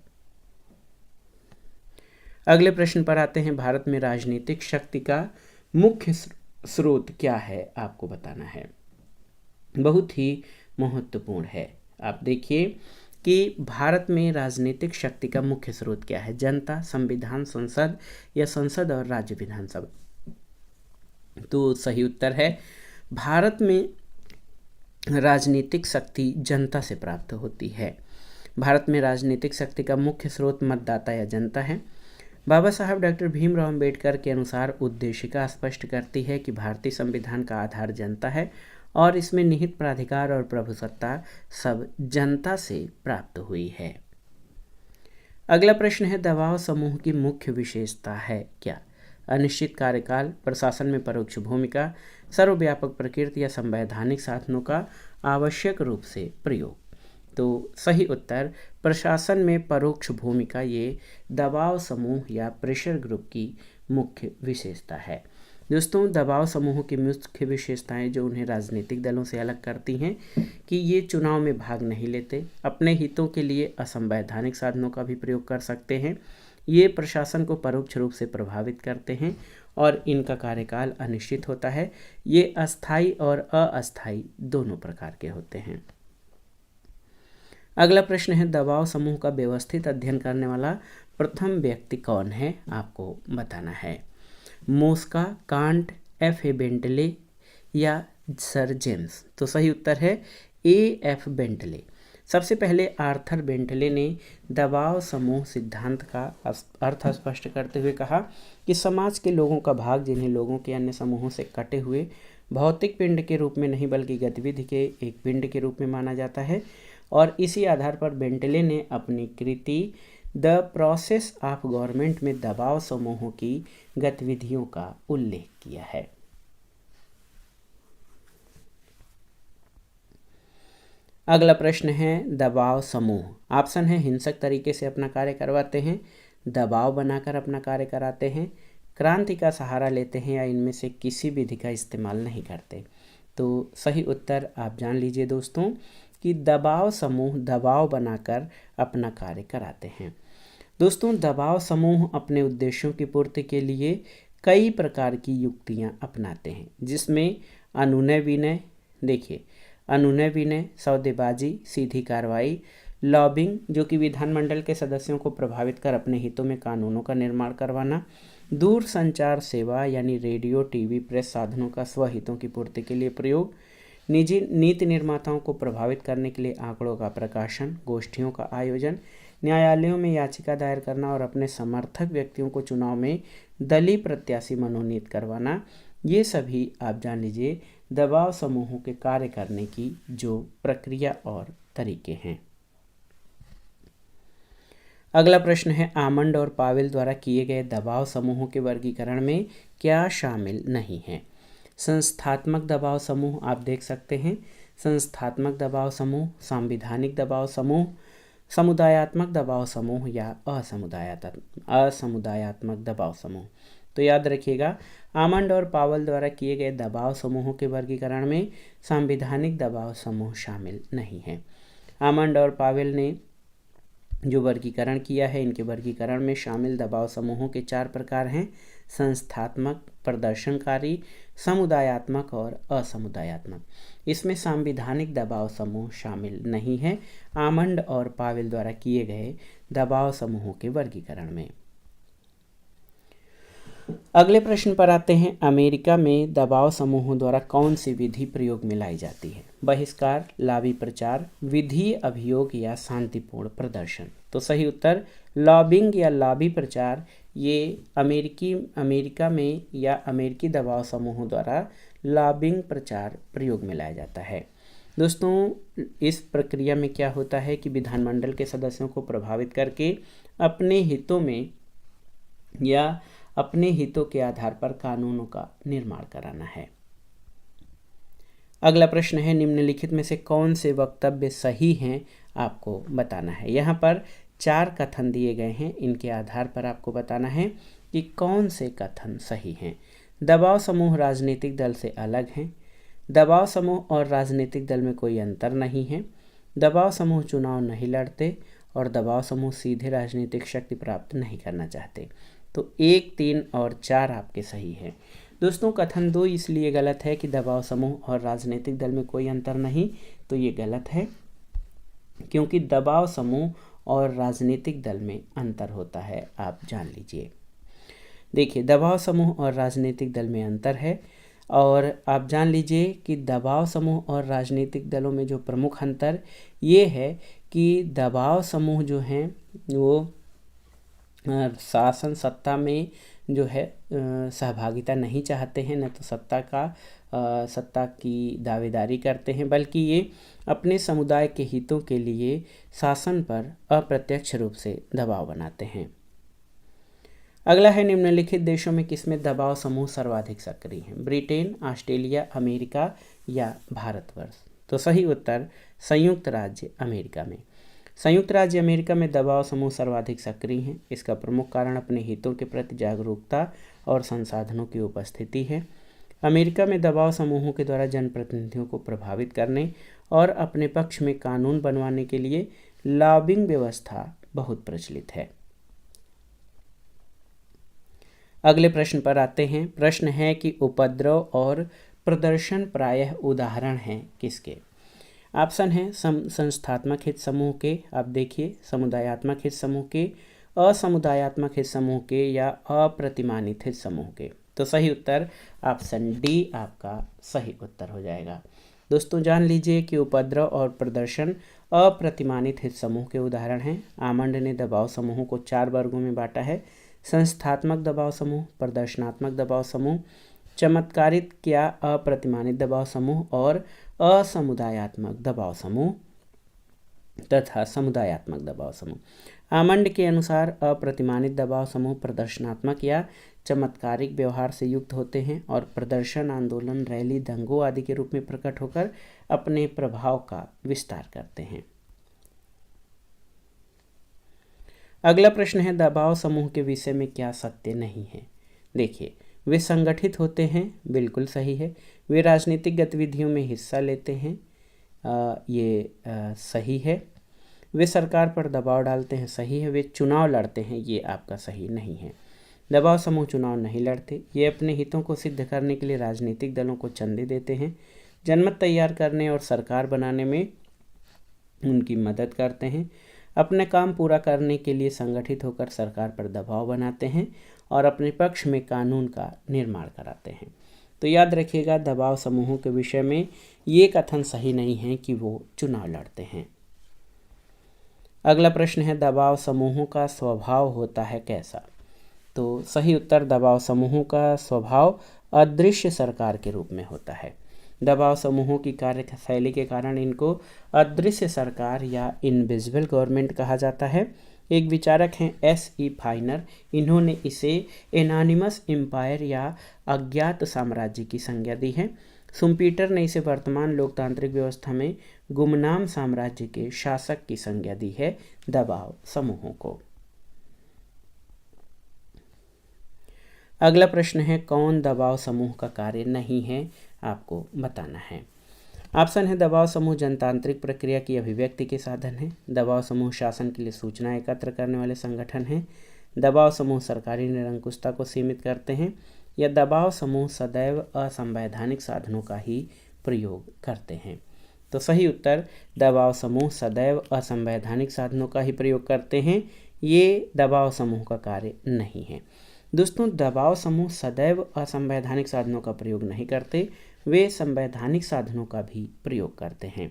अगले प्रश्न पर आते हैं, भारत में राजनीतिक शक्ति का मुख्य स्रोत क्या है? आपको बताना है। बहुत ही महत्वपूर्ण है। आप देखिए, कि भारत में राजनीतिक शक्ति का मुख्य स्रोत क्या है? जनता, संविधान, संसद या संसद और राज्य विधानसभा? तो सही उत्तर है भारत में राजनीतिक शक्ति जनता से प्राप्त होती है। भारत में राजनीतिक शक्ति का मुख्य स्रोत मतदाता या जनता है। बाबा साहब डॉक्टर भीमराव अंबेडकर के अनुसार उद्देशिका स्पष्ट करती है कि भारतीय संविधान का आधार जनता है और इसमें निहित प्राधिकार और प्रभुसत्ता सब जनता से प्राप्त हुई है। अगला प्रश्न है दबाव समूह की मुख्य विशेषता है क्या? अनिश्चित कार्यकाल, प्रशासन में परोक्ष भूमिका, सर्वव्यापक प्रकृति या संवैधानिक साधनों का आवश्यक रूप से प्रयोग? तो सही उत्तर प्रशासन में परोक्ष भूमिका ये दबाव समूह या प्रेशर ग्रुप की मुख्य विशेषता है। दोस्तों, दबाव समूह की मुख्य विशेषताएं जो उन्हें राजनीतिक दलों से अलग करती हैं कि ये चुनाव में भाग नहीं लेते, अपने हितों के लिए असंवैधानिक साधनों का भी प्रयोग कर सकते हैं, ये प्रशासन को परोक्ष रूप से प्रभावित करते हैं और इनका कार्यकाल अनिश्चित होता है। ये अस्थायी और अस्थायी दोनों प्रकार के होते हैं। अगला प्रश्न है दबाव समूह का व्यवस्थित अध्ययन करने वाला प्रथम व्यक्ति कौन है? आपको बताना है। Mosca, can't, F.A. बेंटले या सर जेम्स? तो सही उत्तर है A.F. बेंटले। सबसे पहले आर्थर बेंटले ने दबाव समूह सिद्धांत का अर्थ स्पष्ट करते हुए कहा कि समाज के लोगों का भाग, जिन्हें लोगों के अन्य समूहों से कटे हुए भौतिक पिंड के रूप में नहीं बल्कि गतिविधि के एक पिंड के रूप में माना जाता है, और इसी आधार पर बेंटले ने अपनी कृति द प्रोसेस ऑफ गवर्नमेंट में दबाव समूहों की गतिविधियों का उल्लेख किया है। अगला प्रश्न है दबाव समूह। ऑप्शन है हिंसक तरीके से अपना कार्य करवाते हैं, दबाव बनाकर अपना कार्य कराते हैं, क्रांति का सहारा लेते हैं या इनमें से किसी विधि का इस्तेमाल नहीं करते। तो सही उत्तर आप जान लीजिए दोस्तों कि दबाव समूह दबाव बनाकर अपना कार्य कराते हैं। दोस्तों, दबाव समूह अपने उद्देश्यों की पूर्ति के लिए कई प्रकार की युक्तियां अपनाते हैं, जिसमें अनुनय विनय, देखिए अनुनय विनय, सौदेबाजी, सीधी कार्रवाई, लॉबिंग जो कि विधानमंडल के सदस्यों को प्रभावित कर अपने हितों में कानूनों का निर्माण करवाना, दूर संचार सेवा यानी रेडियो, टीवी, प्रेस साधनों का स्वहितों की पूर्ति के लिए प्रयोग, निजी नीति निर्माताओं को प्रभावित करने के लिए आंकड़ों का प्रकाशन, गोष्ठियों का आयोजन, न्यायालयों में याचिका दायर करना और अपने समर्थक व्यक्तियों को चुनाव में दलीय प्रत्याशी मनोनीत करवाना, ये सभी आप जान लीजिए दबाव समूहों के कार्य करने की जो प्रक्रिया और तरीके हैं। अगला प्रश्न है आमंड और पावेल द्वारा किए गए दबाव समूहों के वर्गीकरण में क्या शामिल नहीं है? संस्थात्मक दबाव समूह आप देख सकते हैं, संस्थात्मक दबाव समूह, संवैधानिक दबाव समूह, समुदायात्मक दबाव समूह या असमुदायात्मक दबाव समूह। तो याद रखिएगा आमंड और पावेल द्वारा किए गए दबाव समूहों के वर्गीकरण में संवैधानिक दबाव समूह शामिल नहीं है। आमंड और पावेल ने जो वर्गीकरण किया है, इनके वर्गीकरण में शामिल दबाव समूहों के 4 प्रकार हैं: संस्थात्मक, प्रदर्शनकारी, समुदायात्मक और असमुदायात्मक। इसमें संवैधानिक दबाव समूह शामिल नहीं है आमंड और पावेल द्वारा किए गए दबाव समूहों के वर्गीकरण में। अगले प्रश्न पर आते हैं, अमेरिका में दबाव समूहों द्वारा कौन सी विधि प्रयोग में लाई जाती है? बहिष्कार, लाबी प्रचार, विधि अभियोग या शांतिपूर्ण प्रदर्शन। तो सही उत्तर लॉबिंग या लाबी प्रचार ये अमेरिका में या अमेरिकी दबाव समूहों द्वारा लॉबिंग प्रचार प्रयोग में लाया जाता है। दोस्तों, इस प्रक्रिया में क्या होता है कि विधानमंडल के सदस्यों को प्रभावित करके अपने हितों में या अपने हितों के आधार पर कानूनों का निर्माण कराना है। अगला प्रश्न है, निम्नलिखित में से कौन से वक्तव्य सही हैं आपको बताना है। यहाँ पर 4 कथन दिए गए हैं, इनके आधार पर आपको बताना है कि कौन से कथन सही हैं। दबाव समूह राजनीतिक दल से अलग हैं, दबाव समूह और राजनीतिक दल में कोई अंतर नहीं है, दबाव समूह चुनाव नहीं लड़ते और दबाव समूह सीधे राजनीतिक शक्ति प्राप्त नहीं करना चाहते। तो 1, 3 और 4 आपके सही हैं। दोस्तों, कथन 2 इसलिए गलत है कि दबाव समूह और राजनीतिक दल में कोई अंतर नहीं, तो ये गलत है। क्योंकि दबाव समूह और राजनीतिक दल में अंतर होता है, आप जान लीजिए। देखिए, दबाव समूह और राजनीतिक दल में अंतर है, और आप जान लीजिए कि दबाव समूह और राजनीतिक दलों में जो प्रमुख अंतर ये है कि दबाव समूह जो हैं वो शासन सत्ता में जो है सहभागिता नहीं चाहते हैं, न तो सत्ता की दावेदारी करते हैं, बल्कि ये अपने समुदाय के हितों के लिए शासन पर अप्रत्यक्ष रूप से दबाव बनाते हैं। अगला है, निम्नलिखित देशों में किसमें दबाव समूह सर्वाधिक सक्रिय हैं? ब्रिटेन, ऑस्ट्रेलिया, अमेरिका या भारतवर्ष? तो सही उत्तर संयुक्त राज्य अमेरिका में। संयुक्त राज्य अमेरिका में दबाव समूह सर्वाधिक सक्रिय हैं। इसका प्रमुख कारण अपने हितों के प्रति जागरूकता और संसाधनों की उपस्थिति है। अमेरिका में दबाव समूहों के द्वारा जनप्रतिनिधियों को प्रभावित करने और अपने पक्ष में कानून बनवाने के लिए लॉबिंग व्यवस्था बहुत प्रचलित है। अगले प्रश्न पर आते हैं। प्रश्न है कि उपद्रव और प्रदर्शन प्रायः उदाहरण हैं किसके? ऑप्शन है संस्थात्मक हित समूह के, आप देखिए, समुदायात्मक हित समूह के, असमुदायात्मक हित समूह के या अप्रतिमानित हित समूह के। तो सही उत्तर ऑप्शन डी आपका सही उत्तर हो जाएगा। दोस्तों, जान लीजिए कि उपद्रव और प्रदर्शन अप्रतिमानित हित समूह के उदाहरण हैं। आमंड ने दबाव समूहों को 4 वर्गों में बांटा है: संस्थात्मक दबाव समूह, प्रदर्शनात्मक दबाव समूह, चमत्कारित या अप्रतिमानित दबाव समूह और असमुदायात्मक दबाव समूह तथा समुदायात्मक दबाव समूह। आमंड के अनुसार अप्रतिमानित दबाव समूह प्रदर्शनात्मक या चमत्कारिक व्यवहार से युक्त होते हैं और प्रदर्शन, आंदोलन, रैली, दंगों आदि के रूप में प्रकट होकर अपने प्रभाव का विस्तार करते हैं। अगला प्रश्न है, दबाव समूह के विषय में क्या सत्य नहीं है? देखिए, वे संगठित होते हैं, बिल्कुल सही है। वे राजनीतिक गतिविधियों में हिस्सा लेते हैं, ये सही है। वे सरकार पर दबाव डालते हैं, सही है। वे चुनाव लड़ते हैं, ये आपका सही नहीं है। दबाव समूह चुनाव नहीं लड़ते। ये अपने हितों को सिद्ध करने के लिए राजनीतिक दलों को चंदे देते हैं, जनमत तैयार करने और सरकार बनाने में उनकी मदद करते हैं, अपने काम पूरा करने के लिए संगठित होकर सरकार पर दबाव बनाते हैं और अपने पक्ष में कानून का निर्माण कराते हैं। तो याद रखिएगा, दबाव समूहों के विषय में ये कथन सही नहीं है कि वो चुनाव लड़ते हैं। अगला प्रश्न है, दबाव समूहों का स्वभाव होता है कैसा? तो सही उत्तर दबाव समूहों का स्वभाव अदृश्य सरकार के रूप में होता है। दबाव समूहों की कार्यशैली के कारण इनको अदृश्य सरकार या इनविजिबल गवर्नमेंट कहा जाता है। एक विचारक हैं S.E. फाइनर, इन्होंने इसे एनानिमस एम्पायर या अज्ञात साम्राज्य की संज्ञा दी है। शुम्पीटर ने इसे वर्तमान लोकतांत्रिक व्यवस्था में गुमनाम साम्राज्य के शासक की संज्ञा दी है दबाव समूहों को। अगला प्रश्न है, कौन दबाव समूह का कार्य नहीं है? आपको बताना है। ऑप्शन है, दबाव समूह जनतांत्रिक प्रक्रिया की अभिव्यक्ति के साधन है। दबाव समूह शासन के लिए सूचना एकत्र करने वाले संगठन हैं। दबाव समूह सरकारी निरंकुशता को सीमित करते हैं, या दबाव समूह सदैव असंवैधानिक साधनों का ही प्रयोग करते हैं। तो सही उत्तर दबाव समूह सदैव असंवैधानिक साधनों का ही प्रयोग करते हैं, ये दबाव समूह का कार्य नहीं है। दोस्तों, दबाव समूह सदैव असंवैधानिक साधनों का प्रयोग नहीं करते, वे संवैधानिक साधनों का भी प्रयोग करते हैं।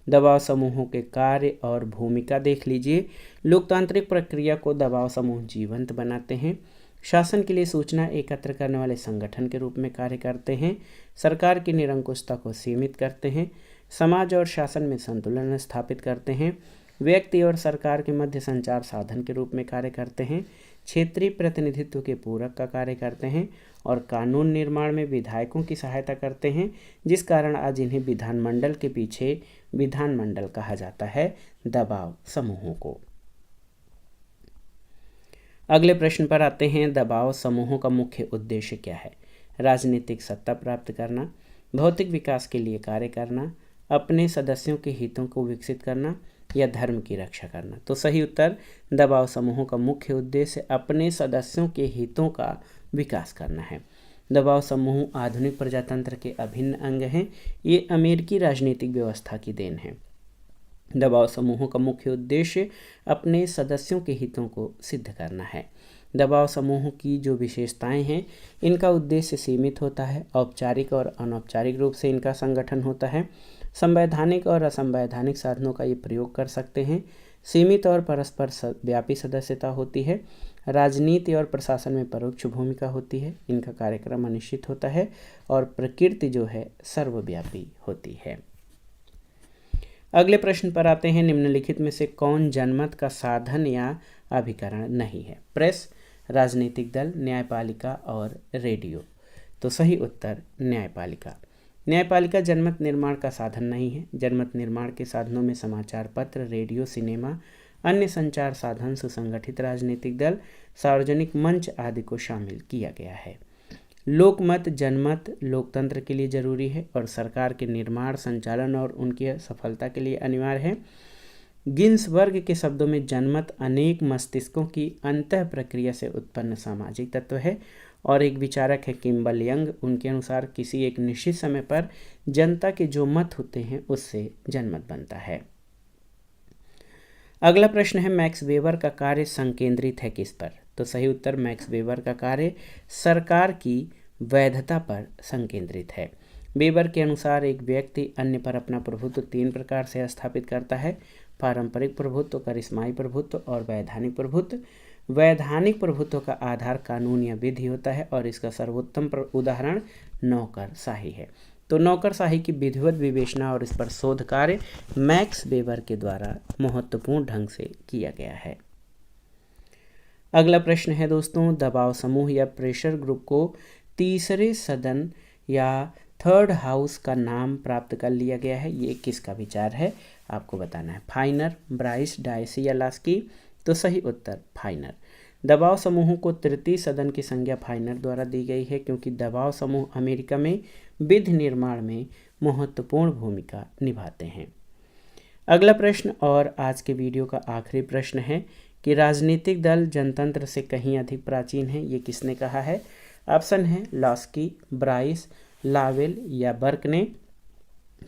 दबाव समूहों के कार्य और भूमिका देख लीजिए। लोकतांत्रिक प्रक्रिया को दबाव समूह जीवंत बनाते हैं, शासन के लिए सूचना एकत्र करने वाले संगठन के रूप में कार्य करते हैं, सरकार की निरंकुशता को सीमित करते हैं, समाज और शासन में संतुलन स्थापित करते हैं, व्यक्ति और सरकार के मध्य संचार साधन के रूप में कार्य करते हैं, क्षेत्रीय प्रतिनिधित्व के पूरक का कार्य करते हैं और कानून निर्माण में विधायकों की सहायता करते हैं, जिस कारण आज इन्हें विधानमंडल के पीछे विधानमंडल कहा जाता है दबाव समूहों को। अगले प्रश्न पर आते हैं, दबाव समूहों का मुख्य उद्देश्य क्या है? राजनीतिक सत्ता प्राप्त करना, भौतिक विकास के लिए कार्य करना, अपने सदस्यों के हितों को विकसित करना या धर्म की रक्षा करना। तो सही उत्तर दबाव समूहों का मुख्य उद्देश्य अपने सदस्यों के हितों का विकास करना है। दबाव समूह आधुनिक प्रजातंत्र के अभिन्न अंग हैं। ये अमेरिकी राजनीतिक व्यवस्था की देन है। दबाव समूहों का मुख्य उद्देश्य अपने सदस्यों के हितों को सिद्ध करना है। दबाव समूहों की जो विशेषताएं हैं, इनका उद्देश्य सीमित होता है। औपचारिक और अनौपचारिक रूप से इनका संगठन होता है। संवैधानिक और असंवैधानिक साधनों का ये प्रयोग कर सकते हैं। सीमित और परस्पर व्यापी सदस्यता होती है। राजनीति और प्रशासन में परोक्ष भूमिका होती है। इनका कार्यक्रम अनिश्चित होता है और प्रकृति जो है सर्वव्यापी होती है। अगले प्रश्न पर आते हैं। निम्नलिखित में से कौन जनमत का साधन या अभिकरण नहीं है? प्रेस, राजनीतिक दल, न्यायपालिका और रेडियो। तो सही उत्तर न्यायपालिका। न्यायपालिका जनमत निर्माण का साधन नहीं है। जनमत निर्माण के साधनों में समाचार पत्र, रेडियो, सिनेमा, अन्य संचार साधन, सुसंगठित राजनीतिक दल, सार्वजनिक मंच आदि को शामिल किया गया है। लोकमत जनमत लोकतंत्र के लिए जरूरी है और सरकार के निर्माण, संचालन और उनकी सफलता के लिए अनिवार्य है। गिन्सबर्ग के शब्दों में जनमत अनेक मस्तिष्कों की अंतः प्रक्रिया से उत्पन्न सामाजिक तत्व है। और एक विचारक है किम्बल यंग, उनके अनुसार किसी एक निश्चित समय पर जनता के जो मत होते हैं उससे जनमत बनता है। अगला प्रश्न है, मैक्स वेबर का कार्य संकेंद्रित है किस पर? तो सही उत्तर मैक्स वेबर का कार्य सरकार की वैधता पर संकेंद्रित है। वेबर के अनुसार एक व्यक्ति अन्य पर अपना प्रभुत्व 3 प्रकार से स्थापित करता है: पारंपरिक प्रभुत्व, करिश्माई प्रभुत्व और वैधानिक प्रभुत्व। वैधानिक प्रभुत्व का आधार कानून या विधि होता है और इसका सर्वोत्तम उदाहरण नौकरशाही है। तो नौकरशाही की विधिवत विवेचना और इस पर शोध कार्य मैक्स वेबर के द्वारा महत्वपूर्ण ढंग से किया गया है। अगला प्रश्न है दोस्तों, दबाव समूह या प्रेशर ग्रुप को तीसरे सदन या थर्ड हाउस का नाम प्राप्त कर लिया गया है। ये किसका विचार है आपको बताना है? फाइनर, ब्राइस, डायसी या लास्की। तो सही उत्तर फाइनर। दबाव समूहों को तृतीय सदन की संज्ञा फाइनर द्वारा दी गई है क्योंकि दबाव समूह अमेरिका में विधि निर्माण में महत्वपूर्ण भूमिका निभाते हैं। अगला प्रश्न और आज के वीडियो का आखिरी प्रश्न है कि राजनीतिक दल जनतंत्र से कहीं अधिक प्राचीन है। ये किसने कहा है? ऑप्शन है लास्की, ब्राइस, लावेल या बर्क ने।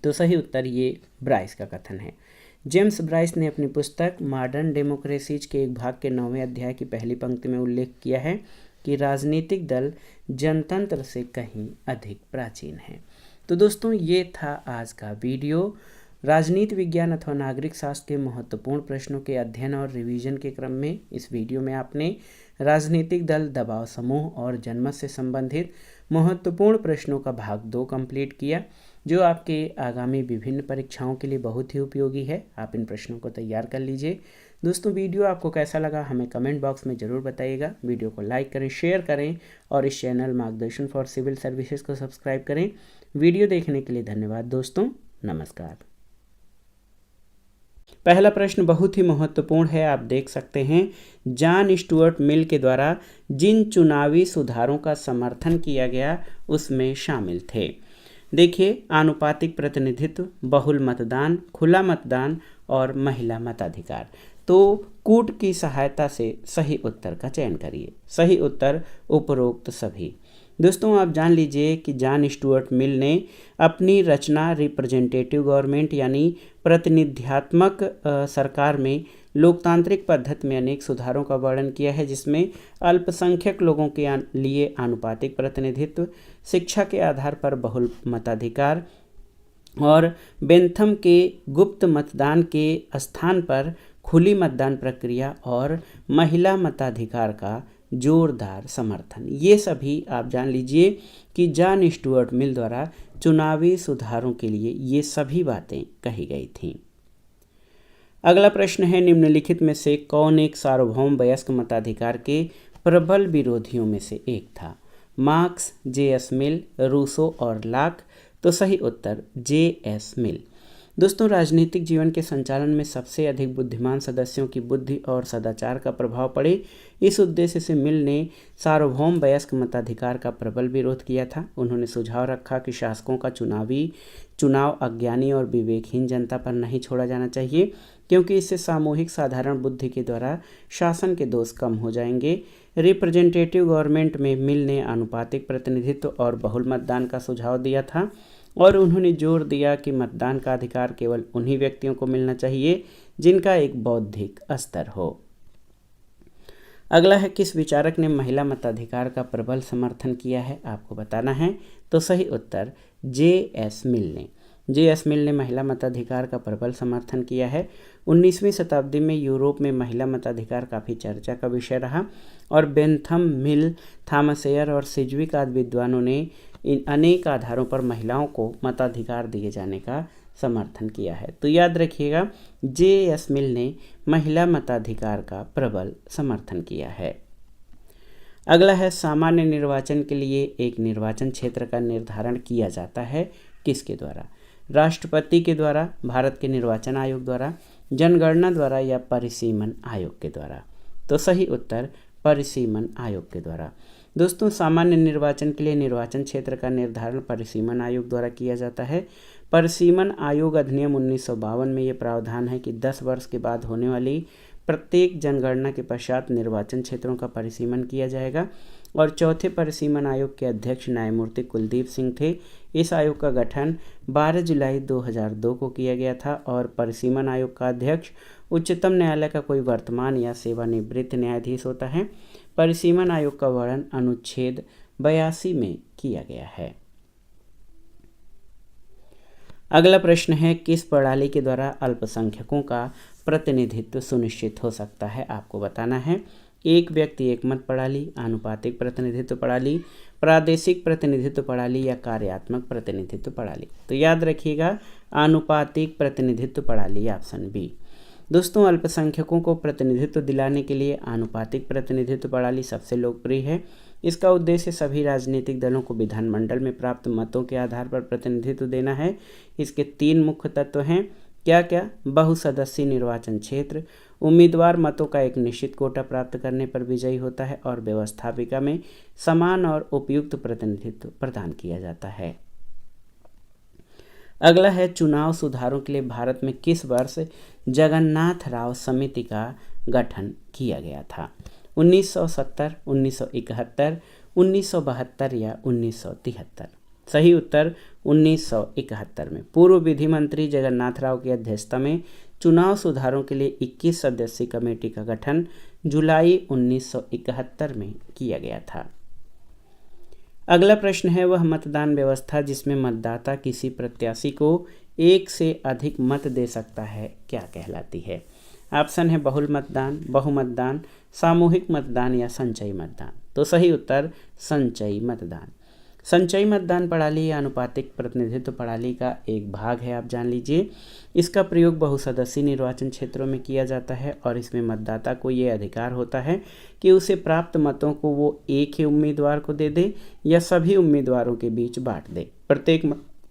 तो सही उत्तर ये ब्राइस का कथन है। जेम्स ब्राइस ने अपनी पुस्तक मॉडर्न डेमोक्रेसीज के एक भाग के 9वें अध्याय की पहली पंक्ति में उल्लेख किया है कि राजनीतिक दल जनतंत्र से कहीं अधिक प्राचीन है। तो दोस्तों ये था आज का वीडियो। राजनीति विज्ञान अथवा नागरिक शास्त्र के महत्वपूर्ण प्रश्नों के अध्ययन और रिवीजन के क्रम में इस वीडियो में आपने राजनीतिक दल, दबाव समूह और जनमत से संबंधित महत्वपूर्ण प्रश्नों का भाग 2 कंप्लीट किया, जो आपके आगामी विभिन्न परीक्षाओं के लिए बहुत ही उपयोगी है। आप इन प्रश्नों को तैयार कर लीजिए। दोस्तों वीडियो आपको कैसा लगा हमें कमेंट बॉक्स में ज़रूर बताइएगा। वीडियो को लाइक करें, शेयर करें और इस चैनल मार्गदर्शन फॉर सिविल सर्विसेज को सब्सक्राइब करें। वीडियो देखने के लिए धन्यवाद दोस्तों, नमस्कार। पहला प्रश्न बहुत ही महत्वपूर्ण है, आप देख सकते हैं। जॉन स्टुअर्ट मिल के द्वारा जिन चुनावी सुधारों का समर्थन किया गया उसमें शामिल थे। देखिए, आनुपातिक प्रतिनिधित्व, बहुल मतदान, खुला मतदान और महिला मताधिकार। तो कूट की सहायता से सही उत्तर का चयन करिए। सही उत्तर उपरोक्त सभी। दोस्तों आप जान लीजिए कि जॉन स्टुअर्ट मिल ने अपनी रचना रिप्रेजेंटेटिव गवर्नमेंट यानी प्रतिनिध्यात्मक सरकार में लोकतांत्रिक पद्धति में अनेक सुधारों का वर्णन किया है, जिसमें अल्पसंख्यक लोगों के लिए आनुपातिक प्रतिनिधित्व, शिक्षा के आधार पर बहुल मताधिकार और बेंथम के गुप्त मतदान के स्थान पर खुली मतदान प्रक्रिया और महिला मताधिकार का जोरदार समर्थन, ये सभी आप जान लीजिए कि जॉन स्टुअर्ट मिल द्वारा चुनावी सुधारों के लिए ये सभी बातें कही गई थीं। अगला प्रश्न है, निम्नलिखित में से कौन एक सार्वभौम वयस्क मताधिकार के प्रबल विरोधियों में से एक था? Marks, JS. मिल, रूसो और लाक। तो सही उत्तर जे.एस. मिल। दोस्तों राजनीतिक जीवन के संचालन में सबसे अधिक बुद्धिमान सदस्यों की बुद्धि और सदाचार का प्रभाव पड़े, इस उद्देश्य से मिल ने सार्वभौम वयस्क मताधिकार का प्रबल विरोध किया था। उन्होंने सुझाव रखा कि शासकों का चुनाव अज्ञानी और विवेकहीन जनता पर नहीं छोड़ा जाना चाहिए, क्योंकि इससे सामूहिक साधारण बुद्धि के द्वारा शासन के दोष कम हो जाएंगे। रिप्रेजेंटेटिव गवर्नमेंट में मिल ने आनुपातिक प्रतिनिधित्व और बहुल मतदान का सुझाव दिया था। और उन्होंने जोर दिया कि मतदान का अधिकार केवल उन्हीं व्यक्तियों को मिलना चाहिए जिनका एक बौद्धिक स्तर हो। अगला है, किस विचारक ने महिला मताधिकार का प्रबल समर्थन किया है, आपको बताना है। तो सही उत्तर J.S. मिल ने। J.S. मिल ने महिला मताधिकार का प्रबल समर्थन किया है। 19वीं शताब्दी में यूरोप में महिला मताधिकार काफ़ी चर्चा का विषय रहा और बेंथम, मिल, थॉमस एयर और सिजविक आदि विद्वानों ने इन अनेक आधारों पर महिलाओं को मताधिकार दिए जाने का समर्थन किया है। तो याद रखिएगा, J.S. मिल ने महिला मताधिकार का प्रबल समर्थन किया है। अगला है, सामान्य निर्वाचन के लिए एक निर्वाचन क्षेत्र का निर्धारण किया जाता है किसके द्वारा? राष्ट्रपति के द्वारा, भारत के निर्वाचन आयोग द्वारा, जनगणना द्वारा या परिसीमन आयोग के द्वारा? तो सही उत्तर परिसीमन आयोग के द्वारा। दोस्तों, सामान्य निर्वाचन के लिए निर्वाचन क्षेत्र का निर्धारण परिसीमन आयोग द्वारा किया जाता है। परिसीमन आयोग अधिनियम 1952 में ये प्रावधान है कि 10 वर्ष के बाद होने वाली प्रत्येक जनगणना के पश्चात निर्वाचन क्षेत्रों का परिसीमन किया जाएगा और चौथे परिसीमन आयोग के अध्यक्ष न्यायमूर्ति कुलदीप सिंह थे। इस आयोग का गठन 12 जुलाई 2002 को किया गया था और परिसीमन आयोग का अध्यक्ष उच्चतम न्यायालय का कोई वर्तमान या सेवानिवृत्त न्यायाधीश होता है। परिसीमन आयोग का वर्णन अनुच्छेद 82 में किया गया है। अगला प्रश्न है, किस प्रणाली के द्वारा अल्पसंख्यकों का प्रतिनिधित्व सुनिश्चित हो सकता है, आपको बताना है। एक व्यक्ति एक मत प्रणाली, आनुपातिक प्रतिनिधित्व प्रणाली, प्रादेशिक प्रतिनिधित्व प्रणाली या कार्यात्मक प्रतिनिधित्व प्रणाली? तो याद रखिएगा, आनुपातिक प्रतिनिधित्व प्रणाली, ऑप्शन बी। दोस्तों, अल्पसंख्यकों को प्रतिनिधित्व दिलाने के लिए आनुपातिक प्रतिनिधित्व प्रणाली सबसे लोकप्रिय है। इसका उद्देश्य सभी राजनीतिक दलों को विधानमंडल में प्राप्त मतों के आधार पर प्रतिनिधित्व देना है। इसके 3 मुख्य तत्व हैं। क्या क्या? बहुसदस्यीय निर्वाचन क्षेत्र, उम्मीदवार मतों का एक निश्चित कोटा प्राप्त करने पर विजयी होता है और व्यवस्थापिका में समान और उपयुक्त प्रतिनिधित्व प्रदान किया जाता है। अगला है, चुनाव सुधारों के लिए भारत में किस वर्ष जगन्नाथ राव समिति का गठन किया गया था? 1970, 1971, 1972 या 1973? सही उत्तर 1971 में पूर्व विधि मंत्री जगन्नाथ राव की अध्यक्षता में चुनाव सुधारों के लिए 21 सदस्यीय कमेटी का गठन जुलाई 1971 में किया गया था। अगला प्रश्न है, वह मतदान व्यवस्था जिसमें मतदाता किसी प्रत्याशी को एक से अधिक मत दे सकता है क्या कहलाती है? ऑप्शन है बहुल मतदान, बहुमतदान, सामूहिक मतदान या संचयी मतदान? तो सही उत्तर संचयी मतदान। संचयी मतदान प्रणाली या अनुपातिक प्रतिनिधित्व प्रणाली का एक भाग है, आप जान लीजिए। इसका प्रयोग बहुसदस्यीय निर्वाचन क्षेत्रों में किया जाता है और इसमें मतदाता को ये अधिकार होता है कि उसे प्राप्त मतों को वो एक ही उम्मीदवार को दे दे या सभी उम्मीदवारों के बीच बांट दे। प्रत्येक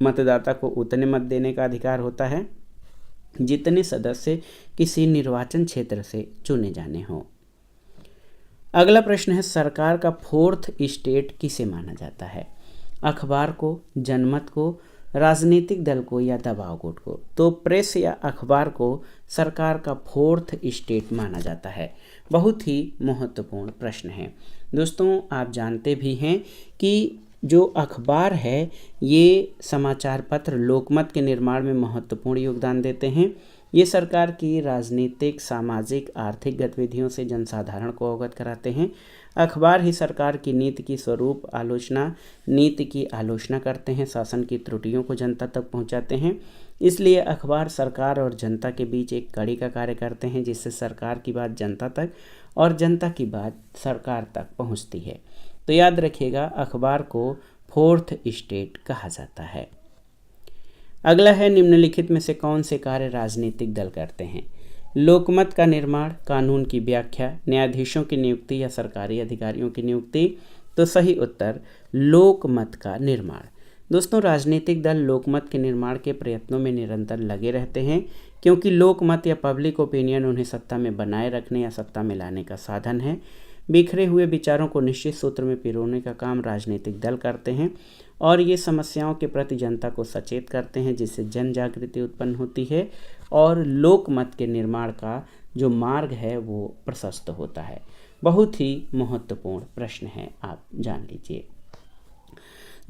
मतदाता को उतने मत देने का अधिकार होता है जितने सदस्य किसी निर्वाचन क्षेत्र से चुने जाने हों। अगला प्रश्न है, सरकार का 4th स्टेट किसे माना जाता है? अखबार को, जनमत को, राजनीतिक दल को या दबाव गुट को? तो प्रेस या अखबार को सरकार का 4th स्टेट माना जाता है। बहुत ही महत्वपूर्ण प्रश्न है। दोस्तों, आप जानते भी हैं कि जो अखबार है ये समाचार पत्र लोकमत के निर्माण में महत्वपूर्ण योगदान देते हैं। ये सरकार की राजनीतिक, सामाजिक, आर्थिक गतिविधियों से जनसाधारण को अवगत कराते हैं। अखबार ही सरकार की नीति की स्वरूप आलोचना, नीति की आलोचना करते हैं, शासन की त्रुटियों को जनता तक पहुंचाते हैं। इसलिए अखबार सरकार और जनता के बीच एक कड़ी का कार्य करते हैं जिससे सरकार की बात जनता तक और जनता की बात सरकार तक पहुंचती है। तो याद रखिएगा, अखबार को 4th स्टेट कहा जाता है। अगला है, निम्नलिखित में से कौन से कार्य राजनीतिक दल करते हैं? लोकमत का निर्माण, कानून की व्याख्या, न्यायाधीशों की नियुक्ति या सरकारी अधिकारियों की नियुक्ति? तो सही उत्तर लोकमत का निर्माण। दोस्तों, राजनीतिक दल लोकमत के निर्माण के प्रयत्नों में निरंतर लगे रहते हैं क्योंकि लोकमत या पब्लिक ओपिनियन उन्हें सत्ता में बनाए रखने या सत्ता में लाने का साधन है। बिखरे हुए विचारों को निश्चित सूत्र में पिरोने का काम राजनीतिक दल करते हैं और ये समस्याओं के प्रति जनता को सचेत करते हैं जिससे जन जागृति उत्पन्न होती है और लोकमत के निर्माण का जो मार्ग है वो प्रशस्त होता है। बहुत ही महत्वपूर्ण प्रश्न है, आप जान लीजिए।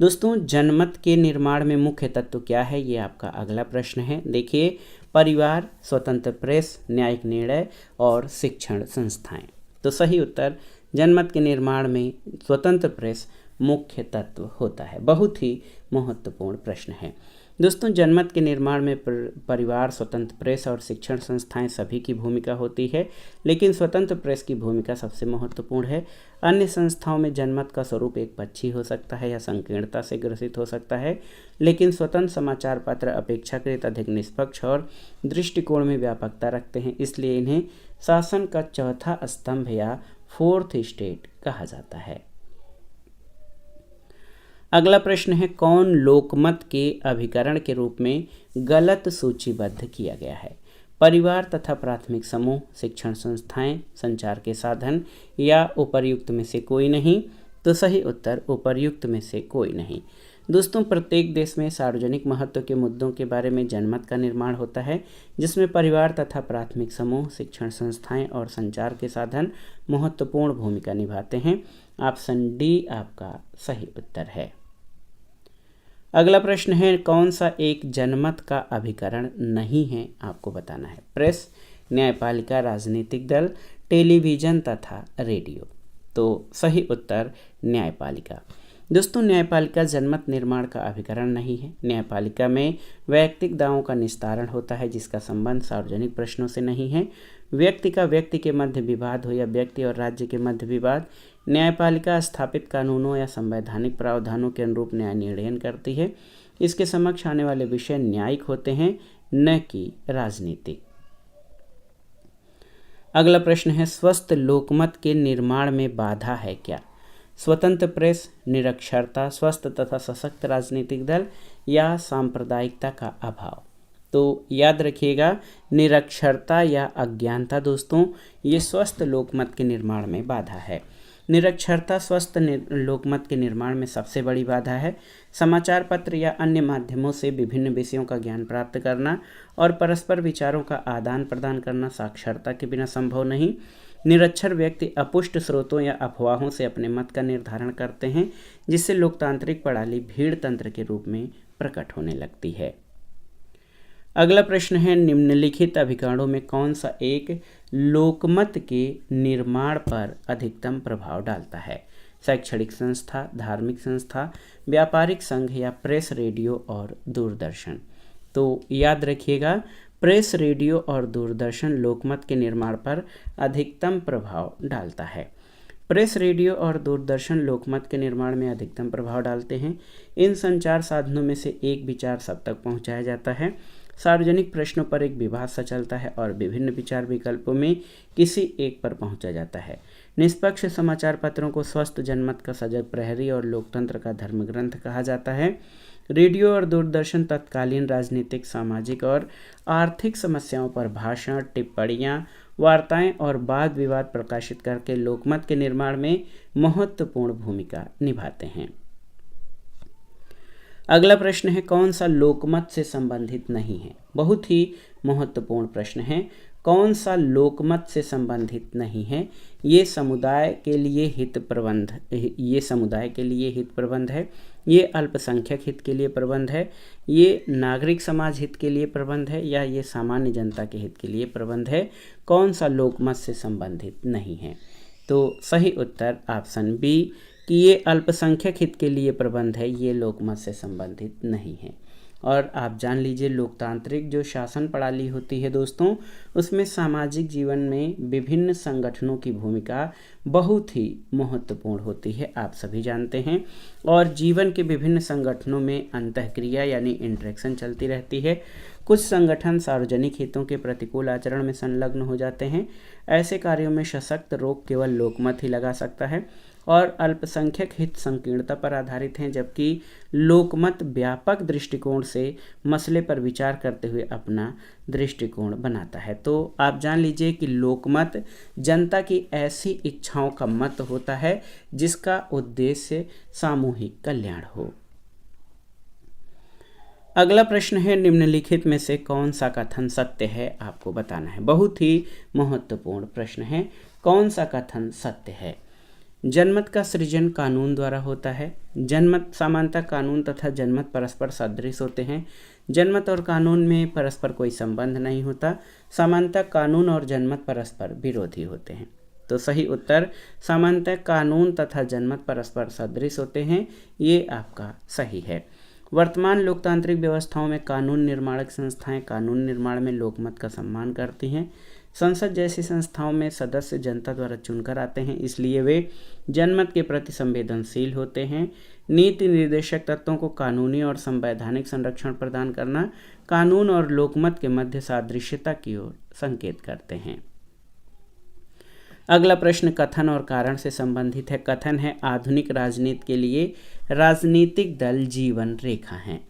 दोस्तों, जनमत के निर्माण में मुख्य तत्व क्या है, ये आपका अगला प्रश्न है। देखिए, परिवार, स्वतंत्र प्रेस, न्यायिक निर्णय और शिक्षण संस्थाएं। तो सही उत्तर, जनमत के निर्माण में स्वतंत्र प्रेस मुख्य तत्व होता है। बहुत ही महत्वपूर्ण प्रश्न है। दोस्तों, जनमत के निर्माण में परिवार, स्वतंत्र प्रेस और शिक्षण संस्थाएं सभी की भूमिका होती है, लेकिन स्वतंत्र प्रेस की भूमिका सबसे महत्वपूर्ण है। अन्य संस्थाओं में जनमत का स्वरूप एक पक्षी हो सकता है या संकीर्णता से ग्रसित हो सकता है, लेकिन स्वतंत्र समाचार पत्र अपेक्षाकृत अधिक निष्पक्ष और दृष्टिकोण में व्यापकता रखते हैं, इसलिए इन्हें शासन का चौथा स्तंभ या फोर्थ स्टेट कहा जाता है। अगला प्रश्न है, कौन लोकमत के अभिकरण के रूप में गलत सूचीबद्ध किया गया है? परिवार तथा प्राथमिक समूह, शिक्षण संस्थाएं, संचार के साधन या उपर्युक्त में से कोई नहीं? तो सही उत्तर उपर्युक्त में से कोई नहीं। दोस्तों, प्रत्येक देश में सार्वजनिक महत्व के मुद्दों के बारे में जनमत का निर्माण होता है, जिसमें परिवार तथा प्राथमिक समूह, शिक्षण संस्थाएं और संचार के साधन महत्वपूर्ण भूमिका निभाते हैं। ऑप्शन डी आपका सही उत्तर है। अगला प्रश्न है, कौन सा एक जनमत का अभिकरण नहीं है? आपको बताना है। प्रेस, न्यायपालिका, राजनीतिक दल, टेलीविज़न तथा रेडियो। तो सही उत्तर न्यायपालिका। दोस्तों, न्यायपालिका जनमत निर्माण का अभिकरण नहीं है। न्यायपालिका में वैयक्तिक दावों का निस्तारण होता है, जिसका संबंध सार्वजनिक प्रश्नों से नहीं है। व्यक्ति का व्यक्ति के मध्य विवाद हो या व्यक्ति और राज्य के मध्य विवाद, न्यायपालिका स्थापित कानूनों या संवैधानिक प्रावधानों के अनुरूप न्याय निर्णय करती है। इसके समक्ष आने वाले विषय न्यायिक होते हैं, न कि राजनीतिक। अगला प्रश्न है, स्वस्थ लोकमत के निर्माण में बाधा है क्या? स्वतंत्र प्रेस, निरक्षरता, स्वस्थ तथा सशक्त राजनीतिक दल या सांप्रदायिकता का अभाव? तो याद रखिएगा, निरक्षरता या अज्ञानता दोस्तों, ये स्वस्थ लोकमत के निर्माण में बाधा है। निरक्षरता स्वस्थ लोकमत के निर्माण में सबसे बड़ी बाधा है। समाचार पत्र या अन्य माध्यमों से विभिन्न विषयों का ज्ञान प्राप्त करना और परस्पर विचारों का आदान प्रदान करना साक्षरता के बिना संभव नहीं। निरक्षर व्यक्ति अपुष्ट स्रोतों या अफवाहों से अपने मत का निर्धारण करते हैं, जिससे लोकतांत्रिक प्रणाली भीड़ तंत्र के रूप में प्रकट होने लगती है। अगला प्रश्न है, निम्नलिखित अभिकरणों में कौन सा एक लोकमत के निर्माण पर अधिकतम प्रभाव डालता है? शैक्षणिक संस्था, धार्मिक संस्था, व्यापारिक संघ या प्रेस, रेडियो और दूरदर्शन? तो याद रखिएगा, प्रेस, रेडियो और दूरदर्शन लोकमत के निर्माण पर अधिकतम प्रभाव डालता है। प्रेस, रेडियो और दूरदर्शन लोकमत के निर्माण में अधिकतम प्रभाव डालते हैं। इन संचार साधनों में से एक विचार सब तक पहुंचाया जाता है। सार्वजनिक प्रश्नों पर एक विवाद सा चलता है और विभिन्न विचार विकल्पों में किसी एक पर पहुंचा जाता है। निष्पक्ष समाचार पत्रों को स्वस्थ जनमत का सजग प्रहरी और लोकतंत्र का धर्मग्रंथ कहा जाता है। रेडियो और दूरदर्शन तत्कालीन राजनीतिक, सामाजिक और आर्थिक समस्याओं पर भाषण, टिप्पणियाँ, वार्ताएं और वाद विवाद प्रकाशित करके लोकमत के निर्माण में महत्वपूर्ण भूमिका निभाते हैं। अगला प्रश्न है, कौन सा लोकमत से संबंधित नहीं है? बहुत ही महत्वपूर्ण प्रश्न है। कौन सा लोकमत से संबंधित नहीं है? ये समुदाय के लिए हित प्रबंध है, ये अल्पसंख्यक हित के लिए प्रबंध है, ये नागरिक समाज हित के लिए प्रबंध है, या ये सामान्य जनता के हित के लिए प्रबंध है? कौन सा लोकमत से संबंधित नहीं है? तो सही उत्तर ऑप्शन बी कि ये अल्पसंख्यक हित के लिए प्रबंध है, ये लोकमत से संबंधित नहीं है। और आप जान लीजिए, लोकतांत्रिक जो शासन प्रणाली होती है दोस्तों, उसमें सामाजिक जीवन में विभिन्न संगठनों की भूमिका बहुत ही महत्वपूर्ण होती है, आप सभी जानते हैं। और जीवन के विभिन्न संगठनों में अंतःक्रिया यानी इंटरेक्शन चलती रहती है। कुछ संगठन सार्वजनिक हितों के प्रतिकूल आचरण में संलग्न हो जाते हैं। ऐसे कार्यों में सशक्त रोक केवल लोकमत ही लगा सकता है और अल्पसंख्यक हित संकीर्णता पर आधारित हैं, जबकि लोकमत व्यापक दृष्टिकोण से मसले पर विचार करते हुए अपना दृष्टिकोण बनाता है। तो आप जान लीजिए कि लोकमत जनता की ऐसी इच्छाओं का मत होता है जिसका उद्देश्य सामूहिक कल्याण हो। अगला प्रश्न है, निम्नलिखित में से कौन सा कथन सत्य है? आपको बताना है। बहुत ही महत्वपूर्ण प्रश्न है, कौन सा कथन सत्य है? जनमत का सृजन कानून द्वारा होता है। जनमत सामान्यतः कानून तथा जनमत परस्पर सदृश होते हैं। जनमत और कानून में परस्पर कोई संबंध नहीं होता। सामान्यतः कानून और जनमत परस्पर विरोधी होते हैं। तो सही उत्तर सामान्यतः कानून तथा जनमत परस्पर सदृश होते हैं, ये आपका सही है। वर्तमान लोकतांत्रिक व्यवस्थाओं में कानून निर्माणक संस्थाएं कानून निर्माण में लोकमत का सम्मान करती हैं। संसद जैसी संस्थाओं में सदस्य जनता द्वारा चुनकर आते हैं, इसलिए वे जनमत के प्रति संवेदनशील होते हैं। नीति निर्देशक तत्वों को कानूनी और संवैधानिक संरक्षण प्रदान करना कानून और लोकमत के मध्य सादृश्यता की ओर संकेत करते हैं। अगला प्रश्न कथन और कारण से संबंधित है। कथन है आधुनिक राजनीति के लिए राजनीतिक दल जीवन रेखा हैं।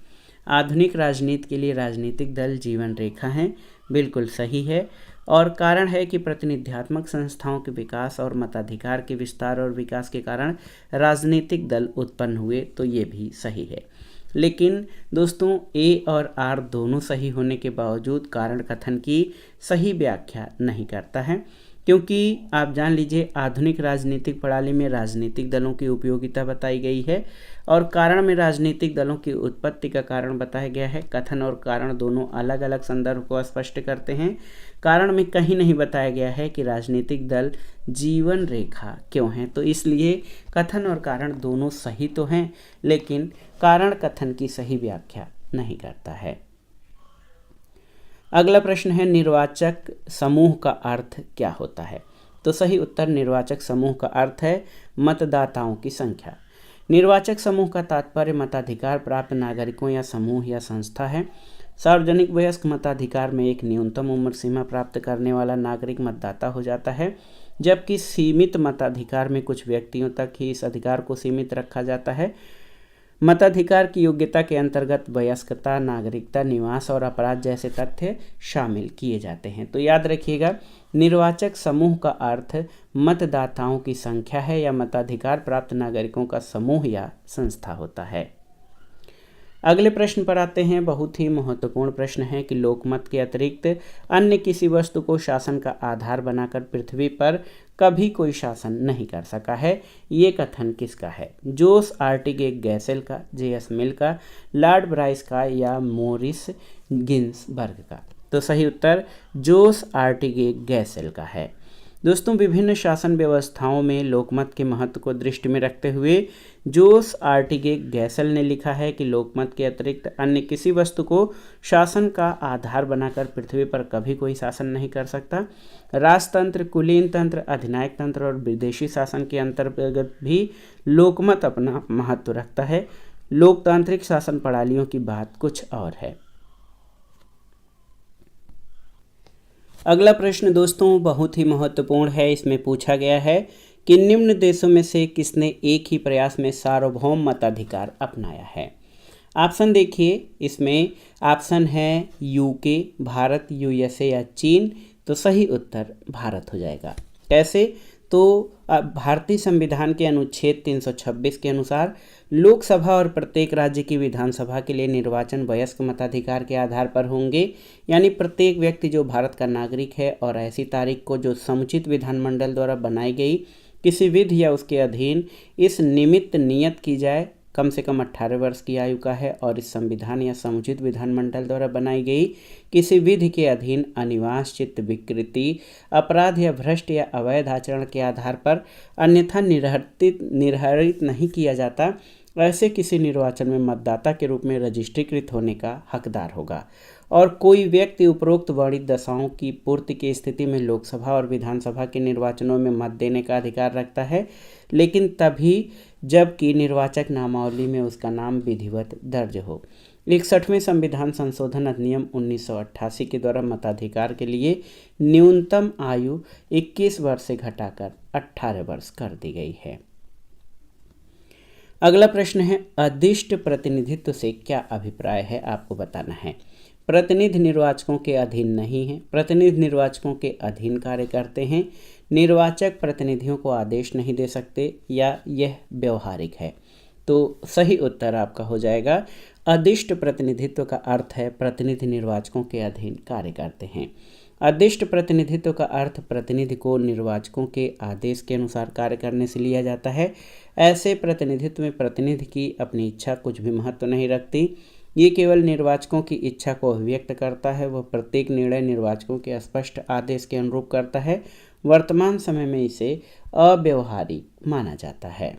आधुनिक राजनीति के लिए राजनीतिक दल जीवन रेखा हैं, बिल्कुल सही है। और कारण है कि प्रतिनिध्यात्मक संस्थाओं के विकास और मताधिकार के विस्तार और विकास के कारण राजनीतिक दल उत्पन्न हुए, तो ये भी सही है। लेकिन दोस्तों ए और आर दोनों सही होने के बावजूद कारण कथन की सही व्याख्या नहीं करता है, क्योंकि आप जान लीजिए आधुनिक राजनीतिक प्रणाली में राजनीतिक दलों की उपयोगिता बताई गई है और कारण में राजनीतिक दलों की उत्पत्ति का कारण बताया गया है। कथन और कारण दोनों अलग अलग संदर्भ को स्पष्ट करते हैं। कारण में कहीं नहीं बताया गया है कि राजनीतिक दल जीवन रेखा क्यों हैं, तो इसलिए कथन और कारण दोनों सही तो हैं, लेकिन कारण कथन की सही व्याख्या नहीं करता है। अगला प्रश्न है निर्वाचक समूह का अर्थ क्या होता है। तो सही उत्तर निर्वाचक समूह का अर्थ है मतदाताओं की संख्या। निर्वाचक समूह का तात्पर्य मताधिकार प्राप्त नागरिकों या समूह या संस्था है। सार्वजनिक वयस्क मताधिकार में एक न्यूनतम उम्र सीमा प्राप्त करने वाला नागरिक मतदाता हो जाता है, जबकि सीमित मताधिकार में कुछ व्यक्तियों तक ही इस अधिकार को सीमित रखा जाता है। मताधिकार की योग्यता के अंतर्गत वयस्कता, नागरिकता, निवास और अपराध जैसे तथ्य शामिल किए जाते हैं। तो याद रखिएगा निर्वाचक समूह का अर्थ मतदाताओं की संख्या है या मताधिकार प्राप्त नागरिकों का समूह या संस्था होता है। अगले प्रश्न पर आते हैं। बहुत ही महत्वपूर्ण प्रश्न है कि लोकमत के अतिरिक्त अन्य किसी वस्तु को शासन का आधार बनाकर पृथ्वी पर कभी कोई शासन नहीं कर सका है। ये कथन किसका है? जोस आर्टिगे गैसेल का, जे.एस. मिल का, लॉर्ड ब्राइस का या मोरिस गिन्सबर्ग का? तो सही उत्तर जोस आर्टिगे गैसेल का है। दोस्तों विभिन्न शासन व्यवस्थाओं में लोकमत के महत्व को दृष्टि में रखते हुए जोस आर्टिगे गैसेल ने लिखा है कि लोकमत के अतिरिक्त अन्य किसी वस्तु को शासन का आधार बनाकर पृथ्वी पर कभी कोई शासन नहीं कर सकता। राजतंत्र, कुलीन तंत्र, अधिनायक तंत्र और विदेशी शासन के अंतर्गत भी लोकमत अपना महत्व रखता है। लोकतांत्रिक शासन प्रणालियों की बात कुछ और है। अगला प्रश्न दोस्तों बहुत ही महत्वपूर्ण है। इसमें पूछा गया है कि निम्न देशों में से किसने एक ही प्रयास में सार्वभौम मताधिकार अपनाया है। ऑप्शन देखिए, इसमें ऑप्शन है यूके, भारत, यूएसए या चीन। तो सही उत्तर भारत हो जाएगा। कैसे? तो भारतीय संविधान के अनुच्छेद 326 के अनुसार लोकसभा और प्रत्येक राज्य की विधानसभा के लिए निर्वाचन वयस्क मताधिकार के आधार पर होंगे, यानी प्रत्येक व्यक्ति जो भारत का नागरिक है और ऐसी तारीख को जो समुचित विधानमंडल द्वारा बनाई गई किसी विधि या उसके अधीन इस निमित्त नियत की जाए कम से कम 18 वर्ष की आयु का है और इस संविधान या समुचित विधानमंडल द्वारा बनाई गई किसी विधि के अधीन अनिवास, चित्त विकृति, अपराध या भ्रष्ट या अवैध आचरण के आधार पर अन्यथा निर्धारित नहीं किया जाता, ऐसे किसी निर्वाचन में मतदाता के रूप में रजिस्ट्रीकृत होने का हकदार होगा। और कोई व्यक्ति उपरोक्त वर्णित दशाओं की पूर्ति की स्थिति में लोकसभा और विधानसभा के निर्वाचनों में मत देने का अधिकार रखता है, लेकिन तभी जबकि निर्वाचक नामावली में उसका नाम विधिवत दर्ज हो। 61वें संविधान संशोधन अधिनियम 1988 के द्वारा मताधिकार के लिए न्यूनतम आयु 21 वर्ष से घटाकर 18 वर्ष कर दी गई है। अगला प्रश्न है अदिष्ट प्रतिनिधित्व से क्या अभिप्राय है, आपको बताना है। प्रतिनिधि निर्वाचकों के अधीन नहीं है, प्रतिनिधि निर्वाचकों के अधीन कार्य करते हैं, निर्वाचक प्रतिनिधियों को आदेश नहीं दे सकते या यह व्यवहारिक है। तो सही उत्तर आपका हो जाएगा अदिष्ट प्रतिनिधित्व का अर्थ है प्रतिनिधि निर्वाचकों के अधीन कार्य करते हैं। अदिष्ट प्रतिनिधित्व का अर्थ प्रतिनिधि को निर्वाचकों के आदेश के अनुसार कार्य करने से लिया जाता है। ऐसे प्रतिनिधित्व में प्रतिनिधि की अपनी इच्छा कुछ भी महत्व नहीं रखती, ये केवल निर्वाचकों की इच्छा को अभिव्यक्त करता है। वह प्रत्येक निर्णय निर्वाचकों के स्पष्ट आदेश के अनुरूप करता है। वर्तमान समय में इसे अव्यवहारिक माना जाता है।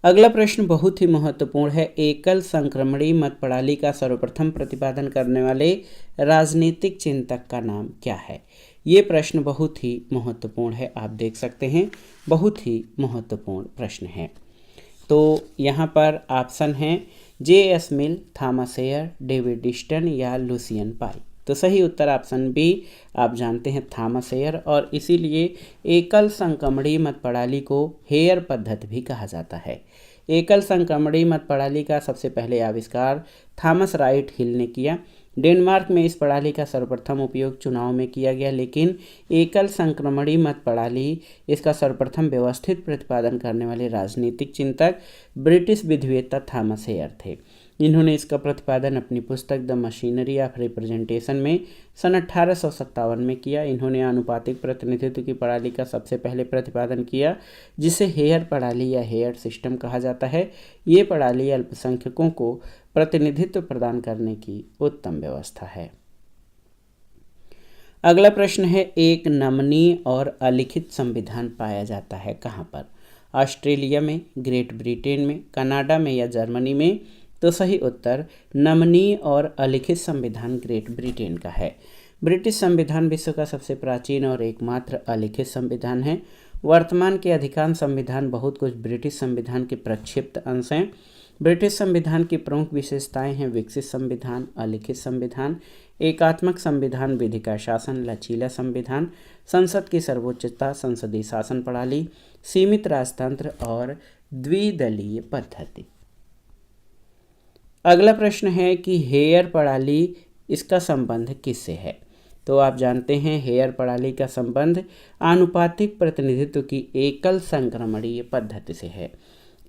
अगला प्रश्न बहुत ही महत्वपूर्ण है। एकल संक्रमणीय मत प्रणाली का सर्वप्रथम प्रतिपादन करने वाले राजनीतिक चिंतक का नाम क्या है? ये प्रश्न बहुत ही महत्वपूर्ण है, आप देख सकते हैं, बहुत ही महत्वपूर्ण प्रश्न है। तो यहाँ पर ऑप्शन हैं J.S. मिल, थॉमस हेयर, डेविड डिस्टन या लुसियन पाई। तो सही उत्तर ऑप्शन बी, आप जानते हैं, थॉमस हेयर, और इसीलिए एकल संक्रमणीय मत प्रणाली को हेयर पद्धति भी कहा जाता है। एकल संक्रमणीय मत प्रणाली का सबसे पहले आविष्कार थॉमस राइट हिल ने किया। डेनमार्क में इस प्रणाली का सर्वप्रथम उपयोग चुनाव में किया गया, लेकिन एकल संक्रमणीय मत प्रणाली इसका सर्वप्रथम व्यवस्थित प्रतिपादन करने वाले राजनीतिक चिंतक ब्रिटिश विधिवेत्ता थॉमस हेयर थे। इन्होंने इसका प्रतिपादन अपनी पुस्तक द मशीनरी ऑफ रिप्रेजेंटेशन में सन 1857 में किया। इन्होंने आनुपातिक प्रतिनिधित्व की प्रणाली का सबसे पहले प्रतिपादन किया, जिसे हेयर प्रणाली या हेयर सिस्टम कहा जाता है। ये प्रणाली अल्पसंख्यकों को प्रतिनिधित्व प्रदान करने की उत्तम व्यवस्था है। अगला प्रश्न है, एक नमनीय और अलिखित संविधान पाया जाता है कहाँ पर? ऑस्ट्रेलिया में, ग्रेट ब्रिटेन में, कनाडा में या जर्मनी में? तो सही उत्तर नमनीय और अलिखित संविधान ग्रेट ब्रिटेन का है। ब्रिटिश संविधान विश्व का सबसे प्राचीन और एकमात्र अलिखित संविधान है। वर्तमान के अधिकांश संविधान बहुत कुछ ब्रिटिश संविधान के प्रक्षिप्त अंश हैं। ब्रिटिश संविधान की प्रमुख विशेषताएं हैं विकसित संविधान, अलिखित संविधान, एकात्मक संविधान, विधि का शासन, लचीला संविधान, संसद की सर्वोच्चता, संसदीय शासन प्रणाली, सीमित राजतंत्र और द्विदलीय पद्धति। अगला प्रश्न है कि हेयर प्रणाली, इसका संबंध किससे है? तो आप जानते हैं हेयर प्रणाली का संबंध आनुपातिक प्रतिनिधित्व की एकल संक्रमणीय पद्धति से है।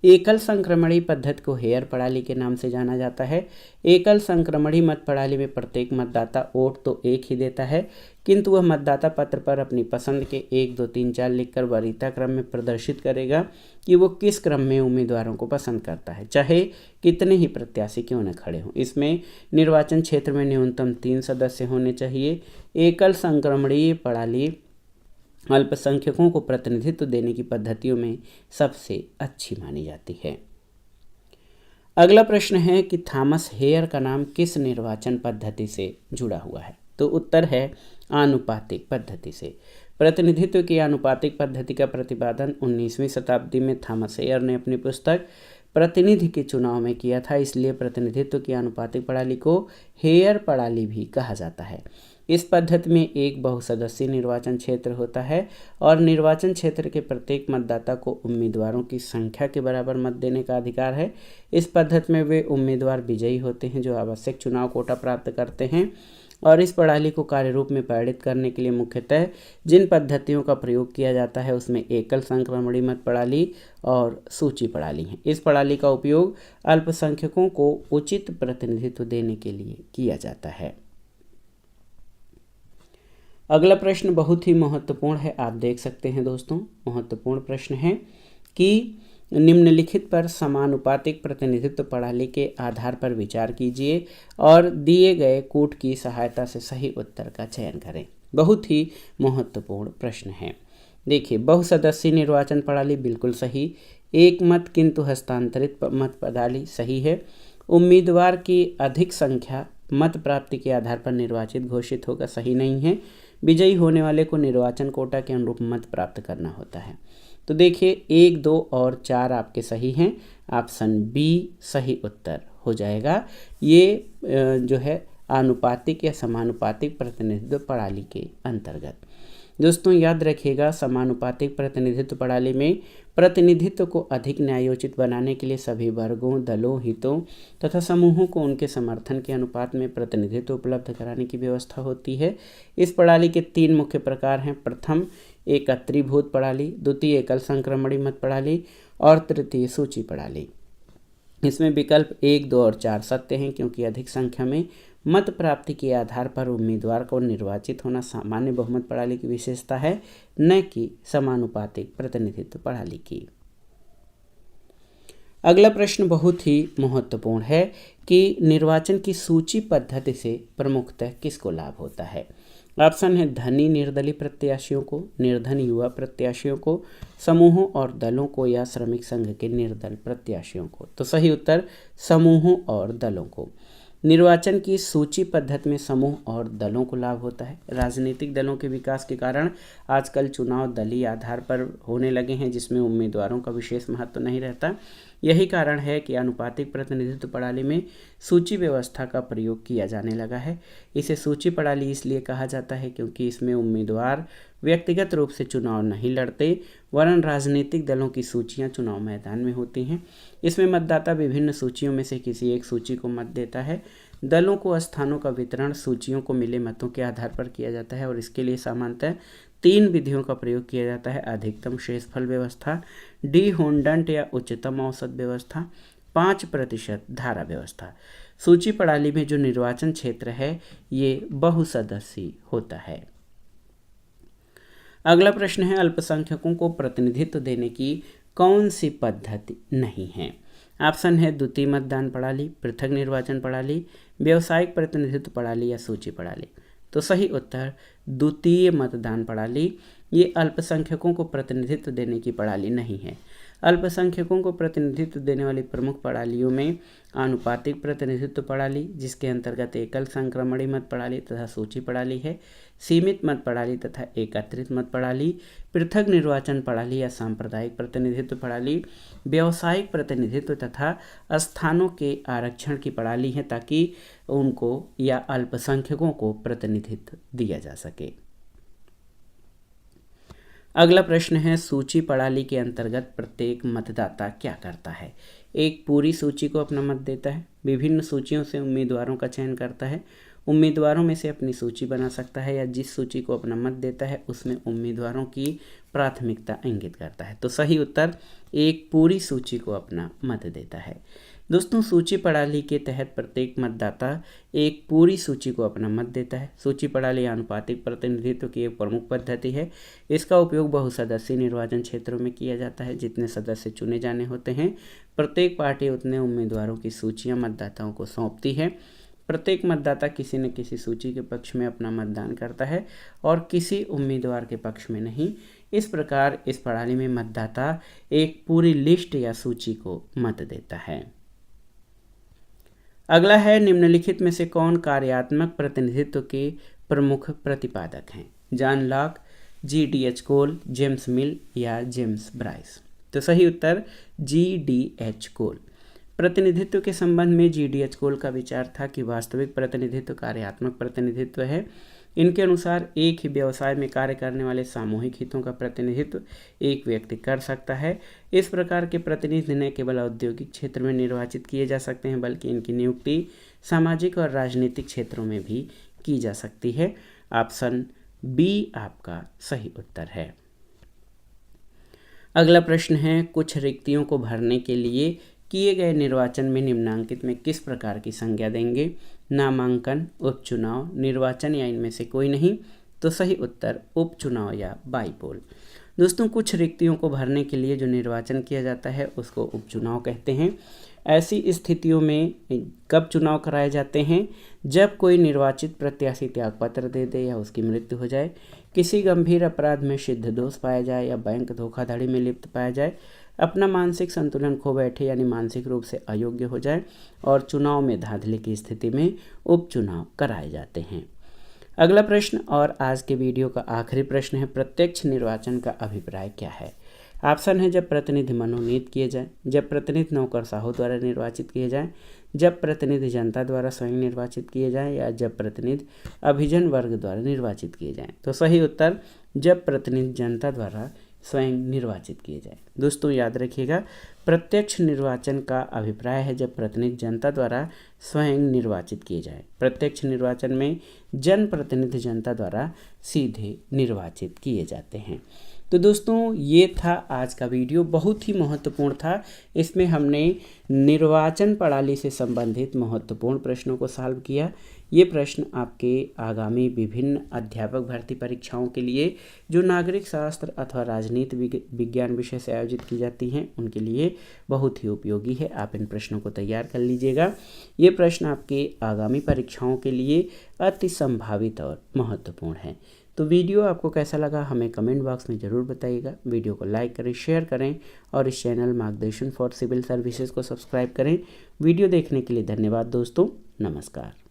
एकल संक्रमणीय पद्धति को हेयर प्रणाली के नाम से जाना जाता है। एकल संक्रमणीय मत प्रणाली में प्रत्येक मतदाता वोट तो एक ही देता है, किंतु वह मतदाता पत्र पर अपनी पसंद के 1, 2, 3, 4 लिखकर वरीयता क्रम में प्रदर्शित करेगा कि वो किस क्रम में उम्मीदवारों को पसंद करता है, चाहे कितने ही प्रत्याशी क्यों न खड़े हों। इसमें निर्वाचन क्षेत्र में न्यूनतम 3 सदस्य होने चाहिए। एकल संक्रमणीय प्रणाली अल्पसंख्यकों को प्रतिनिधित्व देने की पद्धतियों में सबसे अच्छी मानी जाती है। अगला प्रश्न है कि थॉमस हेयर का नाम किस निर्वाचन पद्धति से जुड़ा हुआ है? तो उत्तर है आनुपातिक पद्धति से। प्रतिनिधित्व की आनुपातिक पद्धति का प्रतिपादन 19वीं शताब्दी में थॉमस हेयर ने अपनी पुस्तक प्रतिनिधि के चुनाव में किया था। इसलिए प्रतिनिधित्व की आनुपातिक प्रणाली को हेयर प्रणाली भी कहा जाता है। इस पद्धति में एक बहुसदस्यीय निर्वाचन क्षेत्र होता है और निर्वाचन क्षेत्र के प्रत्येक मतदाता को उम्मीदवारों की संख्या के बराबर मत देने का अधिकार है। इस पद्धति में वे उम्मीदवार विजयी होते हैं जो आवश्यक चुनाव कोटा प्राप्त करते हैं। और इस प्रणाली को कार्यरूप में परिणत करने के लिए मुख्यतः जिन पद्धतियों का प्रयोग किया जाता है उसमें एकल संक्रमणीय मत प्रणाली और सूची प्रणाली है। इस प्रणाली का उपयोग अल्पसंख्यकों को उचित प्रतिनिधित्व देने के लिए किया जाता है। अगला प्रश्न बहुत ही महत्वपूर्ण है, आप देख सकते हैं दोस्तों, महत्वपूर्ण प्रश्न है कि निम्नलिखित पर समानुपातिक प्रतिनिधित्व प्रणाली के आधार पर विचार कीजिए और दिए गए कूट की सहायता से सही उत्तर का चयन करें। बहुत ही महत्वपूर्ण प्रश्न है। देखिए, बहुसदस्यीय निर्वाचन प्रणाली बिल्कुल सही। एक मत किंतु हस्तांतरित मत प्रणाली सही है। उम्मीदवार की अधिक संख्या मत प्राप्ति के आधार पर निर्वाचित घोषित होगा, सही नहीं है। विजयी होने वाले को निर्वाचन कोटा के अनुरूप मत प्राप्त करना होता है। तो देखिए 1, 2 और 4 आपके सही हैं। ऑप्शन बी सही उत्तर हो जाएगा। ये जो है आनुपातिक या समानुपातिक प्रतिनिधित्व प्रणाली के अंतर्गत। दोस्तों याद रखिएगा, समानुपातिक प्रतिनिधित्व प्रणाली में प्रतिनिधित्व को अधिक न्यायोचित बनाने के लिए सभी वर्गों, दलों, हितों तथा समूहों को उनके समर्थन के अनुपात में प्रतिनिधित्व उपलब्ध कराने की व्यवस्था होती है। इस प्रणाली के 3 मुख्य प्रकार हैं। प्रथम एकत्रीभूत प्रणाली, द्वितीय एकल संक्रमणीय मत प्रणाली और तृतीय सूची प्रणाली। इसमें विकल्प 1, 2 और 4 सत्य हैं, क्योंकि अधिक संख्या में मत प्राप्ति के आधार पर उम्मीदवार को निर्वाचित होना सामान्य बहुमत प्रणाली की विशेषता है, न कि समानुपातिक प्रतिनिधित्व प्रणाली की। अगला प्रश्न बहुत ही महत्वपूर्ण है कि निर्वाचन की सूची पद्धति से प्रमुखतः किसको लाभ होता है। ऑप्शन है धनी निर्दलीय प्रत्याशियों को, निर्धन युवा प्रत्याशियों को, समूहों और दलों को, या श्रमिक संघ के निर्दल प्रत्याशियों को। तो सही उत्तर समूहों और दलों को। निर्वाचन की सूची पद्धति में समूह और दलों को लाभ होता है। राजनीतिक दलों के विकास के कारण आजकल चुनाव दलीय आधार पर होने लगे हैं, जिसमें उम्मीदवारों का विशेष महत्व नहीं रहता। यही कारण है कि आनुपातिक प्रतिनिधित्व प्रणाली में सूची व्यवस्था का प्रयोग किया जाने लगा है। इसे सूची प्रणाली इसलिए कहा जाता है क्योंकि इसमें उम्मीदवार व्यक्तिगत रूप से चुनाव नहीं लड़ते, वरन राजनीतिक दलों की सूचियां चुनाव मैदान में होती हैं। इसमें मतदाता विभिन्न सूचियों में से किसी एक सूची को मत देता है। दलों को स्थानों का वितरण सूचियों को मिले मतों के आधार पर किया जाता है और इसके लिए सामान्यतः 3 विधियों का प्रयोग किया जाता है: अधिकतम शेषफल व्यवस्था, डी होंडंट या उच्चतम औसत व्यवस्था, 5% धारा व्यवस्था। सूची प्रणाली में जो निर्वाचन क्षेत्र है ये बहुसदस्यीय होता है। अगला प्रश्न है अल्पसंख्यकों को प्रतिनिधित्व देने की कौन सी पद्धति नहीं है। ऑप्शन है द्वितीय मतदान प्रणाली, पृथक निर्वाचन प्रणाली, व्यावसायिक प्रतिनिधित्व प्रणाली या सूची प्रणाली। तो सही उत्तर द्वितीय मतदान प्रणाली। ये अल्पसंख्यकों को प्रतिनिधित्व देने की प्रणाली नहीं है। अल्पसंख्यकों को प्रतिनिधित्व देने वाली प्रमुख प्रणालियों में आनुपातिक प्रतिनिधित्व प्रणाली, जिसके अंतर्गत एकल संक्रमणी मत प्रणाली तथा सूची प्रणाली है, सीमित मत प्रणाली तथा एकत्रित मत प्रणाली, पृथक निर्वाचन प्रणाली या सांप्रदायिक प्रतिनिधित्व प्रणाली, व्यावसायिक प्रतिनिधित्व तथा स्थानों के आरक्षण की प्रणाली है, ताकि उनको या अल्पसंख्यकों को प्रतिनिधित्व दिया जा सके। अगला प्रश्न है सूची प्रणाली के अंतर्गत प्रत्येक मतदाता क्या करता है। एक पूरी सूची को अपना मत देता है, विभिन्न सूचियों से उम्मीदवारों का चयन करता है, उम्मीदवारों में से अपनी सूची बना सकता है, या जिस सूची को अपना मत देता है उसमें उम्मीदवारों की प्राथमिकता इंगित करता है। तो सही उत्तर एक पूरी सूची को अपना मत देता है। दोस्तों, सूची प्रणाली के तहत प्रत्येक मतदाता एक पूरी सूची को अपना मत देता है। सूची प्रणाली आनुपातिक प्रतिनिधित्व की एक प्रमुख पद्धति है। इसका उपयोग बहुसदस्यीय निर्वाचन क्षेत्रों में किया जाता है। जितने सदस्य चुने जाने होते हैं, प्रत्येक पार्टी उतने उम्मीदवारों की सूचियां मतदाताओं को सौंपती है। प्रत्येक मतदाता किसी न किसी सूची के पक्ष में अपना मतदान करता है और किसी उम्मीदवार के पक्ष में नहीं। इस प्रकार इस प्रणाली में मतदाता एक पूरी लिस्ट या सूची को मत देता है। अगला है निम्नलिखित में से कौन कार्यात्मक प्रतिनिधित्व के प्रमुख प्रतिपादक हैं। John Locke, G.D.H. कोल, जेम्स मिल या जेम्स ब्राइस। तो सही उत्तर G.D.H. कोल। प्रतिनिधित्व के संबंध में G.D.H. कोल का विचार था कि वास्तविक प्रतिनिधित्व कार्यात्मक प्रतिनिधित्व है। इनके अनुसार एक ही व्यवसाय में कार्य करने वाले सामूहिक हितों का प्रतिनिधित्व एक व्यक्ति कर सकता है। इस प्रकार के प्रतिनिधि न केवल औद्योगिक क्षेत्र में निर्वाचित किए जा सकते हैं, बल्कि इनकी नियुक्ति सामाजिक और राजनीतिक क्षेत्रों में भी की जा सकती है। ऑप्शन बी आपका सही उत्तर है। अगला प्रश्न है कुछ रिक्तियों को भरने के लिए किए गए निर्वाचन में निम्नांकित में किस प्रकार की संज्ञा देंगे। नामांकन, उपचुनाव, निर्वाचन या इनमें से कोई नहीं। तो सही उत्तर उपचुनाव या बाईपोल। दोस्तों, कुछ रिक्तियों को भरने के लिए जो निर्वाचन किया जाता है उसको उपचुनाव कहते हैं। ऐसी स्थितियों में कब चुनाव कराए जाते हैं? जब कोई निर्वाचित प्रत्याशी त्यागपत्र दे दे या उसकी मृत्यु हो जाए, किसी गंभीर अपराध में सिद्ध दोष पाया जाए या बैंक धोखाधड़ी में लिप्त पाया जाए, अपना मानसिक संतुलन खो बैठे यानी मानसिक रूप से अयोग्य हो जाए और चुनाव में धांधली की स्थिति में उपचुनाव कराए जाते हैं। अगला प्रश्न और आज के वीडियो का आखिरी प्रश्न है प्रत्यक्ष निर्वाचन का अभिप्राय क्या है। ऑप्शन है जब प्रतिनिधि मनोनीत किए जाए, जब प्रतिनिधि नौकरशाहों द्वारा निर्वाचित किए जाए, जब प्रतिनिधि जनता द्वारा स्वयं निर्वाचित किए जाएं, या जब प्रतिनिधि अभिजन वर्ग द्वारा निर्वाचित किए जाएं। तो सही उत्तर जब प्रतिनिधि जनता द्वारा स्वयं निर्वाचित किए जाए। दोस्तों, याद रखिएगा, प्रत्यक्ष निर्वाचन का अभिप्राय है जब प्रतिनिधि जनता द्वारा स्वयं निर्वाचित किए जाए। प्रत्यक्ष निर्वाचन में जनप्रतिनिधि जनता द्वारा सीधे निर्वाचित किए जाते हैं। तो दोस्तों ये था आज का वीडियो, बहुत ही महत्वपूर्ण था। इसमें हमने निर्वाचन प्रणाली से संबंधित महत्वपूर्ण प्रश्नों को सॉल्व किया। ये प्रश्न आपके आगामी विभिन्न अध्यापक भर्ती परीक्षाओं के लिए जो नागरिक शास्त्र अथवा राजनीति विज्ञान विषय से आयोजित की जाती हैं उनके लिए बहुत ही उपयोगी है। आप इन प्रश्नों को तैयार कर लीजिएगा। ये प्रश्न आपके आगामी परीक्षाओं के लिए अति संभावित और महत्वपूर्ण है। तो वीडियो आपको कैसा लगा हमें कमेंट बॉक्स में ज़रूर बताइएगा। वीडियो को लाइक करें, शेयर करें और इस चैनल मार्गदर्शन फॉर सिविल सर्विसेज को सब्सक्राइब करें। वीडियो देखने के लिए धन्यवाद दोस्तों, नमस्कार।